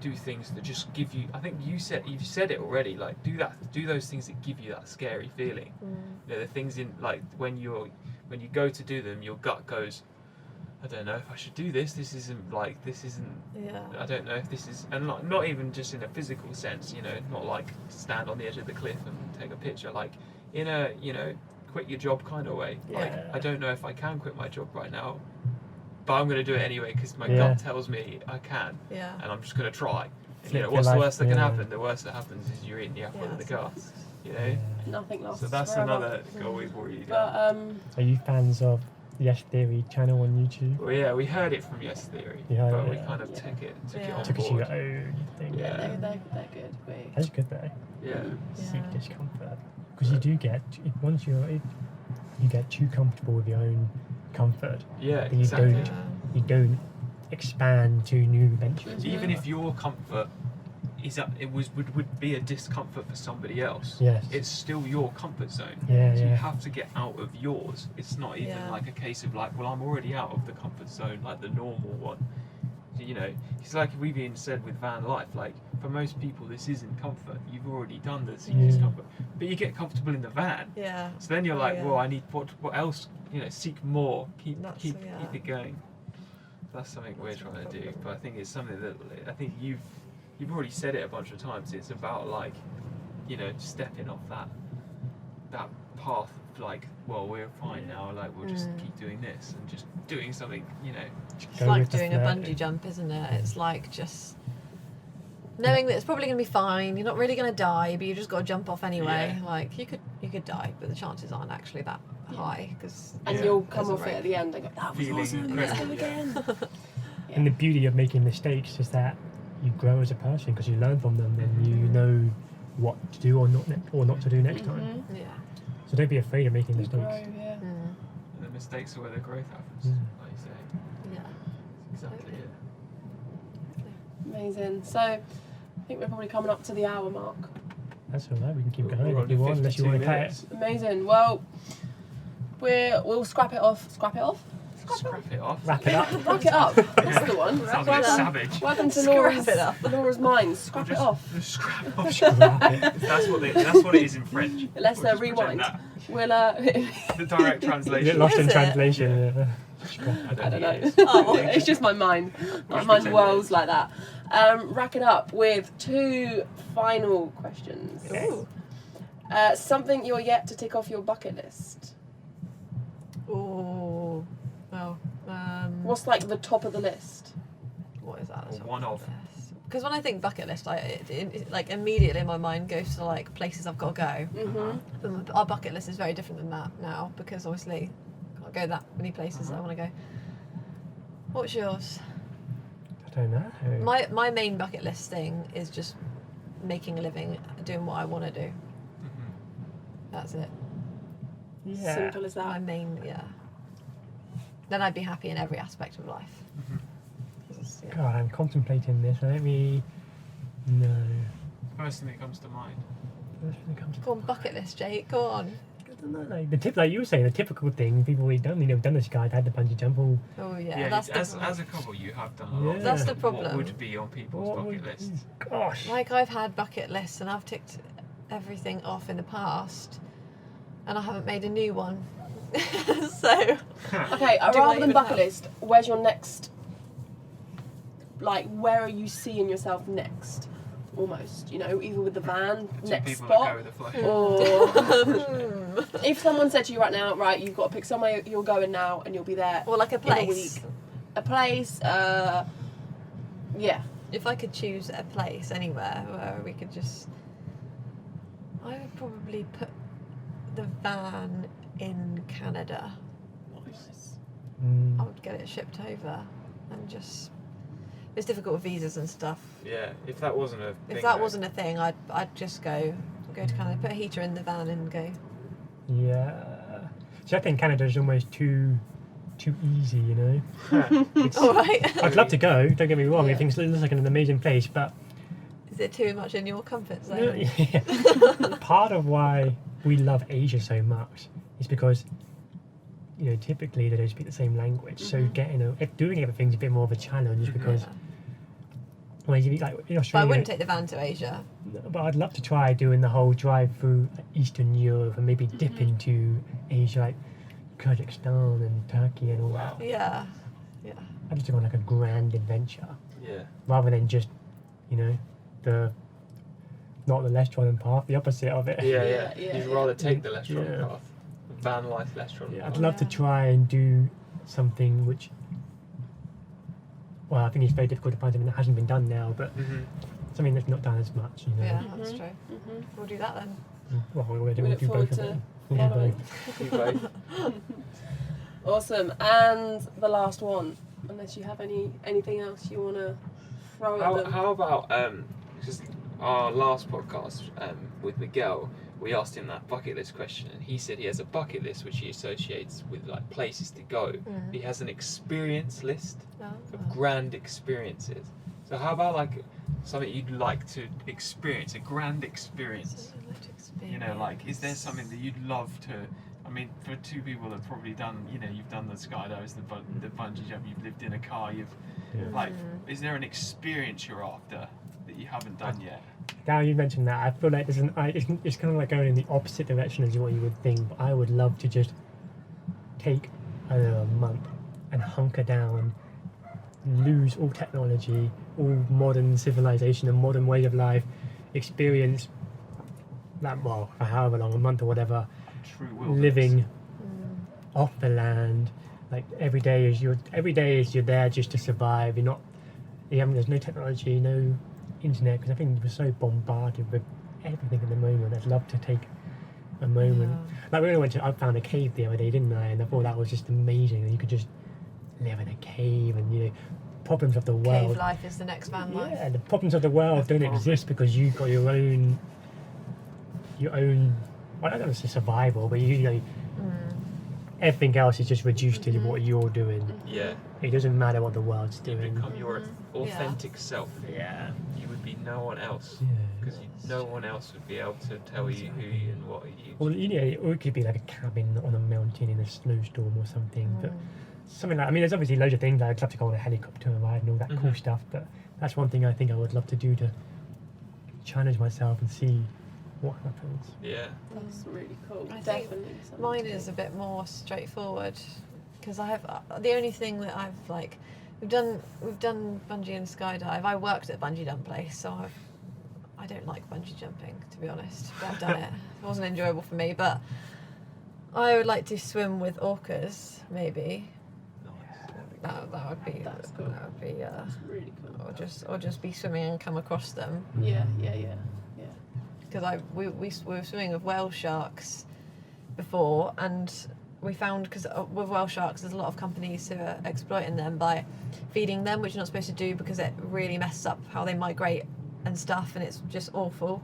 do things that just give you. I think you've said it already. Like, do those things that give you that scary feeling. You know, the things in, like, when you go to do them, your gut goes, I don't know if I should do this. This isn't. Yeah. I don't know if this is, and not even just in a physical sense. You know, not like stand on the edge of the cliff and take a picture. Like, in a, you know, quit your job kind of way. Like, Yeah. I don't know if I can quit my job right now, but I'm going to do it anyway because my Yeah. gut tells me I can, Yeah. and I'm just going to try. And, Flip you know, your what's the life, worst that can yeah. happen? The worst that happens is you're eating the apple of the so gut. that's- You know, nothing lasts so that's forever. another goal we've already But done. Are you fans of the Yes Theory channel on YouTube? Well, yeah, we heard it from Yes Theory, You heard but it, we yeah. kind of Yeah. took it Yeah. on Took it to board. your own thing. Yeah. they're good. That's good though. Yeah. Seek discomfort, because you do get once you get too comfortable with your own comfort, Yeah, then exactly. you don't expand to new ventures. Even if your comfort would be a discomfort for somebody else, Yes. it's still your comfort zone. Yeah, So yeah. you have to get out of yours. It's not even Yeah. like a case of like, well, I'm already out of the comfort zone, like the normal one. You know, it's like we've even said with Vanlife, like, for most people this isn't comfort. You've already done the seek Yeah. discomfort, but you get comfortable in the van. Yeah. So then you're Oh, like, yeah. well, I need what else? You know, seek more, keep Yeah. it going. That's something we're trying to do, but I think it's something that I think you've already said it a bunch of times. It's about, like, you know, stepping off that path of, like, well, we're fine now. Like, we'll just keep doing this and just doing something. You know, It's Go like with the doing a flow. bungee jump, isn't it? It's like just knowing that it's probably going to be fine. You're not really going to die, but you just got to jump off anyway. Yeah. Like, you could die, but the chances aren't actually that high, because And Yeah. you'll come There's a off it rope. at the end and go, that was Feeling awesome, let's go incredible, again. And the beauty of making mistakes is that you grow as a person because you learn from them and you know what to do or not to do next time. yeah. So don't be afraid of making You grow, mistakes. yeah. Mm. the mistakes are where the growth happens. Mm. Like you say, Yeah. exactly it. Amazing. So I think we're probably coming up to the hour mark. That's all right. We can keep We're going on if you to want, unless you 52 want to cut it. minutes. Amazing. Well, we'll scrap it off. Scrap it off? Scrap it off. Wrap it up. Rack it up. That's the one. Sounds a bit savage. Welcome to Scrap Laura's mind. Scrap it off. Just scrap off. Wrap it. That's what it is in French. Let's We'll just rewind. pretend We'll The direct Is translation. it lost Is in it? translation? Yeah. I don't know. think it is. Oh, It's just my mind. My Just mind pretend whirls it is. like that. Rack it up with 2 final questions. Ooh. Something you're yet to tick off your bucket list. Ooh. Well, What's like the top of the list? what is that? Or one of. Because when I think bucket list, like immediately my mind goes to like places I've got to go. Mm-hmm. But our bucket list is very different than that now because obviously I can't go that many places that I want to go. What's yours? I don't know. My main bucket list thing is just making a living, doing what I want to do. That's it. Yeah. Simple as My that. main, yeah. Then I'd be happy in every aspect of life. Yeah. God, I'm contemplating this. Let me. No. First thing that comes to mind. First thing that comes to Go on, bucket list, Jake. Go on. I don't know, like you were saying, the typical thing people we've done. Done the skydived, had the bungee jump. All Oh yeah, Yeah, that's as the a couple, you have done a lot. Yeah. That's the What problem. would be on people's what bucket would- lists? Gosh. like I've had bucket lists and I've ticked everything off in the past, and I haven't made a new one. So Okay, Do I rather than even bucket have- list, where's your next? Like, where are you seeing yourself next? Almost, you know, either with the van, Two next people that go spot, with the flow. or if someone said to you right now, right, you've got to pick somewhere you're going now, and you'll be there or like a in a place. week. A place, yeah. If I could choose a place anywhere where we could just, I would probably put the van in Canada. I would get it shipped over and just. It's difficult with visas and stuff. Yeah, if that wasn't a thing. If that wasn't a thing, I'd just go to Canada, put a heater in the van and go. Yeah. So I think Canada's almost too easy, you know. It's, All right. I'd love to go. Don't get me wrong. Yeah. I think it looks like an amazing place, but Is it too much in your comfort zone? part of why we love Asia so much is because, you know, typically they don't speak the same language. So doing everything's a bit more of a challenge because, Yeah. well, you like in But I Australia. wouldn't take the van to Asia. But I'd love to try doing the whole drive through Eastern Europe and maybe dip into Asia, like Kyrgyzstan and Turkey and all that. Yeah. Yeah. I just want like a grand adventure Yeah. rather than just, you know, not the less trodden path, the opposite of it. Yeah. Yeah, You'd yeah. rather take the less trodden Yeah. path. Vanlife less trodden Yeah, path. I'd love to try and do something which, well, I think it's very difficult to find something that hasn't been done now, but something that's not done as much, you know. Yeah, that's true. We'll do that then. Well, we're going We to look do forward both of to them. We'll do following. both. You both. Awesome. And the last one, unless you have anything else you want to throw at them. How about just our last podcast with Miguel? We asked him that bucket list question, and he said he has a bucket list which he associates with like places to go. He has an experience list of grand experiences. So how about like something you'd like to experience, a grand experience? You know, like, is there something that you'd love to? I mean, for two people that have probably done, you know, you've done the skydivers, the bungee jump, you've lived in a car, like, is there an experience you're after that you haven't done yet? Now you mentioned that, I feel like it's kind of like going in the opposite direction as what you would think, but I would love to just take, I don't know, a month and hunker down, lose all technology, all modern civilization and modern way of life, experience that, well, for however long, a month or whatever, True wilderness. living off the land. Like every day is you're there just to survive. There's no technology, no internet, because I think we're so bombarded with everything at the moment. I'd love to take a moment. Like I found a cave the other day, didn't I? And I thought that was just amazing. And you could just live in a cave, and you know, problems of the world. Cave life is the next van life. Yeah, the problems of the world don't exist because you've got your own. I don't know if it's a survival, but you know, everything else is just reduced to what you're doing. Yeah. It doesn't matter what the world's You doing. become your authentic self. Yeah. You would be no one else. Yeah. Because no one else would be able to tell you who you and what you. Well, you know, or it could be like a cabin on a mountain in a snowstorm or something. But something like, I mean, there's obviously loads of things I'd love to go on a helicopter ride and all that cool Mhm. stuff, but that's one thing I think I would love to do, to challenge myself and see what happens. Yeah. That's really cool. I think Definitely. something Mine to is do. a bit more straightforward because I have the only thing that I've like we've done bungee and skydive. I worked at a bungee jump place, so I don't like bungee jumping, to be honest. But I've done it. It wasn't enjoyable for me, but I would like to swim with orcas, maybe. That would be That's cool. that would be That's really cool. or just be swimming and come across them. Yeah. Because we were swimming with whale sharks before, and we found, because with whale sharks there's a lot of companies who are exploiting them by feeding them, which you're not supposed to do because it really messes up how they migrate and stuff, and it's just awful.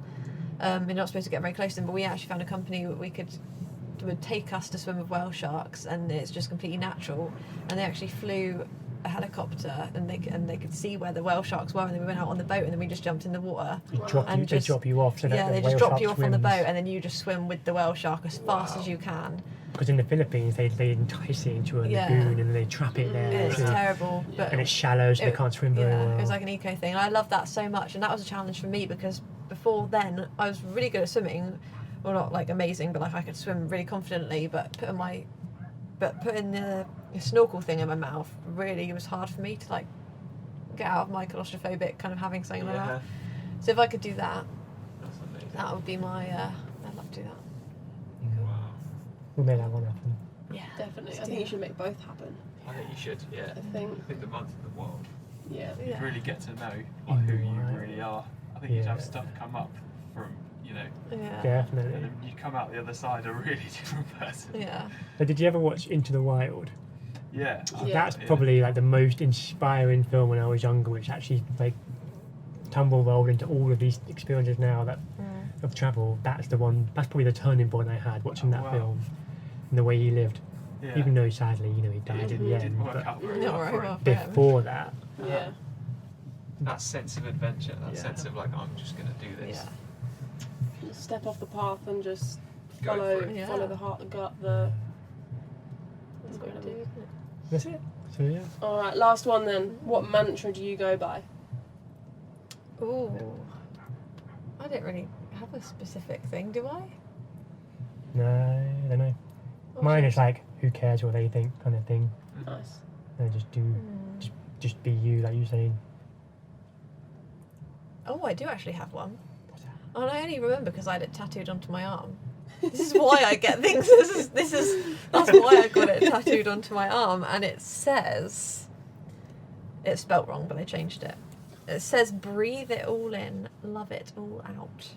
You're not supposed to get very close to them, but we actually found a company that would take us to swim with whale sharks, and it's just completely natural, and they actually flew a helicopter and they could see where the whale sharks were, and then we went out on the boat and then we just jumped in the water. They Wow. drop And you, just- they drop you off so that Yeah, the they whale just drop shark you off on the swims. boat and then you just swim with the whale shark as fast Wow. as you can. Because in the Philippines they entice it into a Yeah. lagoon and they trap it there, It's so- terrible, but and it's shallow, so they it- can't swim very yeah, well. it was like an eco thing. And I loved that so much, and that was a challenge for me because before then I was really good at swimming. Well, not like amazing, but like I could swim really confidently. But putting the snorkel thing in my mouth really was hard for me to like get out of my claustrophobic kind of having something in my mouth. So if I could do that, That's amazing. that would be my. I'd love to do that. Wow. We'll make that one happen. Yeah, Definitely. let's I do think you that. should make both happen. I think you should. Yeah. I think. The month of the world. Yeah. You'd Yeah. really get to know In like, the who you wild. really are. I think you'd have Yeah. stuff come up from, Yeah. and Definitely. then you'd come out the other side a really different person. Yeah. But did you ever watch Into the Wild? Yeah. Yeah. That's probably like the most inspiring film when I was younger, which actually like tumble into all of these experiences now that Mm. of travel. That's the one. That's probably the turning point I had watching Oh, that wow. film and the way he lived. Yeah. Even though sadly, he died at the it end. didn't work But out very Not well very for him. well for him. before that, Yeah. That sense of adventure, that Yeah. sense of like, I'm just going to do this. Yeah. Just step off the path and just Go follow for it. Yeah. follow the heart, the gut, the. That's what you do, isn't it? that's it. So yeah. All right, last one then. What mantra do you go by? Ooh. I don't really have a specific thing, do I? No, I don't know. Or Mine should- is like, who cares what they think, kind of thing. Nice. And just do, Mm. just be you, like you saying. Oh, I do actually have one. What's that? And I only remember because I had it tattooed onto my arm. This is why I get things. That's why I got it tattooed onto my arm, and it says. It's spelt wrong, but I changed it. It says, "Breathe it all in, love it all out."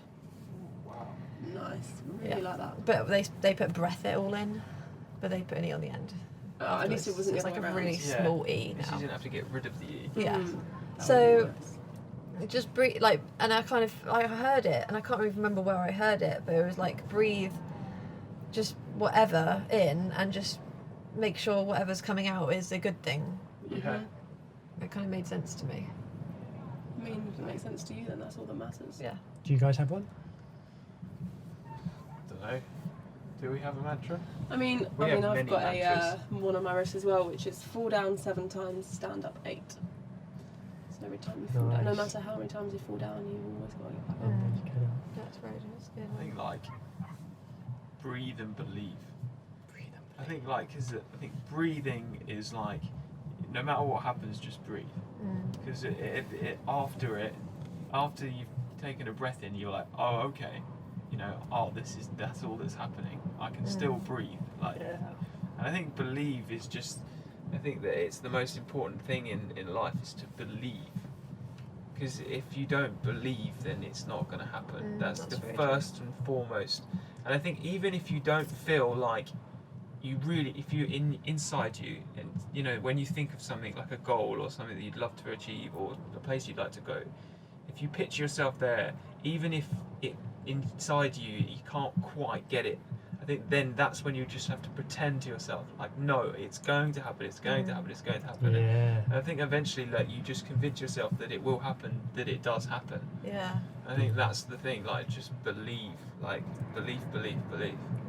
Wow. Nice. Really Yeah. like that. But they put breath it all in, but they put an e on the end. At least it wasn't It's the like other a way really around. Yeah. small e Because you now. didn't have to get rid of the E. Yeah. Mm. That So- would be nice. Just breathe, like, and I heard it, and I can't even remember where I heard it, but it was like, breathe just whatever in, and just make sure whatever's coming out is a good thing. Yeah. It kind of made sense to me. I mean, if it makes sense to you, then that's all that matters. Yeah. Do you guys have one? Don't know. Do we have a mantra? I mean, We have I've many got mantras. one on my wrist as well, which is fall down 7 times, stand up 8. So every time you fall down, no Nice. matter how many times you fall down, you always got to get back up. Oh, that's good. That's very good. I think like breathe and believe. Breathe and I think like, cause I think breathing is like, no matter what happens, just breathe. Mm. Because after you've taken a breath in, you're like, oh, okay, that's all that's happening. I can still breathe. Like, Yeah. and I think believe is just, I think that it's the most important thing in life is to believe. Because if you don't believe, then it's not going to happen. That's that's the very first and foremost. And I think even if you don't feel like you really, if you inside you, and when you think of something like a goal or something that you'd love to achieve or a place you'd like to go, if you picture yourself there, even if it inside you can't quite get it, I think then that's when you just have to pretend to yourself like, no, it's going to happen, it's going to happen, it's going to happen. Yeah. And I think eventually, like, you just convince yourself that it will happen, that it does happen. Yeah. I think that's the thing, like, just believe, like, believe.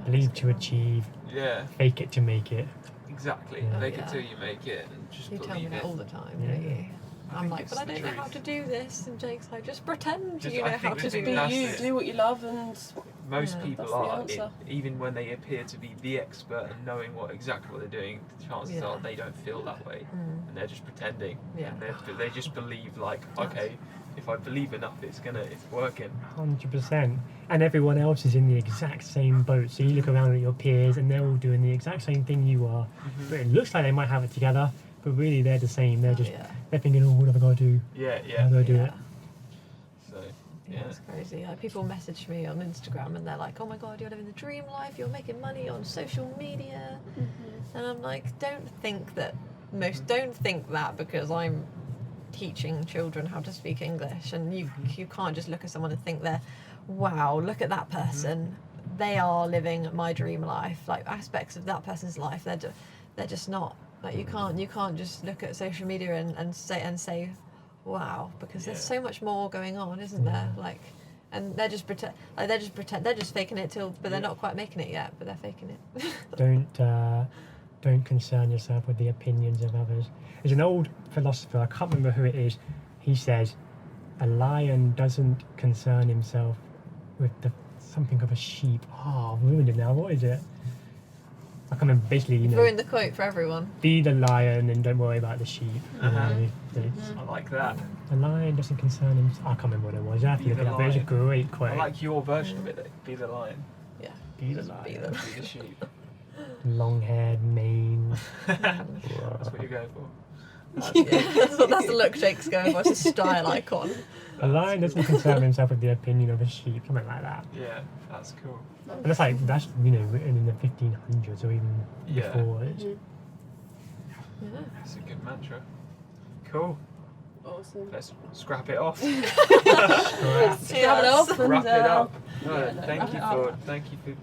Believe to achieve, Yeah, fake it to make it. Exactly. Yeah. Fake Yeah. it till you make it, and just You tell me believe that it. all the time, Yeah. don't you? I'm think like, it's but I the don't know how truth. to do this. And Jake's like, just pretend Just- you I know think how the to thing do that's it. You it. do what you love, and Most Yeah, people that's the are, answer. even when they appear to be the expert and knowing what exactly what they're doing, chances Yeah. are they don't feel that way, Mm. and they're just pretending. Yeah. And they just believe like, Yes. okay, if I believe enough, it's working. 100%. And everyone else is in the exact same boat. So you look around at your peers and they're all doing the exact same thing you are. But it looks like they might have it together, but really they're the same. They're just Yeah. they're thinking, oh, what have I got to do? Yeah, How do I do Yeah. it? So Yeah, it's crazy. Like, people message me on Instagram and they're like, "Oh my god, you're living the dream life. You're making money on social media," and I'm like, "Don't think that because I'm teaching children how to speak English, and you can't just look at someone and think they're, wow, look at that person. They are living my dream life. Like, aspects of that person's life, they're just not. Like, you can't just look at social media and say, wow, because there's Yeah. so much more going on, isn't there? Like, and they're just faking it but they're not quite making it yet, but they're faking it. Don't concern yourself with the opinions of others. There's an old philosopher, I can't remember who it is. He says, a lion doesn't concern himself with something of a sheep. Oh, I've ruined it now. What is it? I can't remember. Basically, Ruin the quote for everyone. be the lion and don't worry about the sheep. Uh-huh. It's- I like that. A lion doesn't concern himself. I can't remember what it was. I have to Be look the it up. But it's a lion. great quote. I like your version of it. Though. Be the lion. Yeah. be the Be lion. the- Be the sheep. Long-haired mane. That's what you're going for. That's the look Jake's going for. It's a style icon. A lion doesn't concern himself with the opinion of a sheep. Something like that. Yeah, that's cool. And that's written in the 1500s or even Yeah. before. It's Yeah. That's a good mantra. Cool. awesome. Let's scrap it off. Have it off and Wrap it up. No, yeah, no, thank wrap you it up. thank you for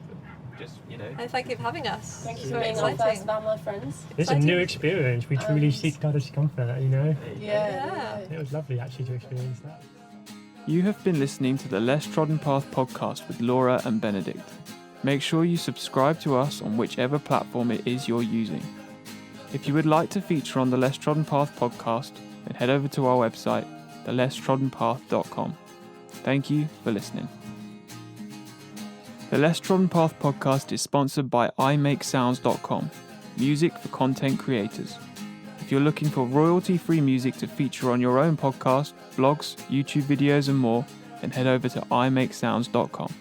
just And thank you for having us. Thank you It's for really being our exciting. first Vanlife friends. It's a Exciting. new experience. We truly And- seek that discomfort, There you go. Yeah. It was lovely actually to experience that. You have been listening to the Less Trodden Path podcast with Laura and Benedict. Make sure you subscribe to us on whichever platform it is you're using. If you would like to feature on the Less Trodden Path podcast, then head over to our website, thelesstroddenpath.com. Thank you for listening. The Less Trodden Path podcast is sponsored by imakesounds.com, music for content creators. If you're looking for royalty-free music to feature on your own podcast, blogs, YouTube videos and more, then head over to imakesounds.com.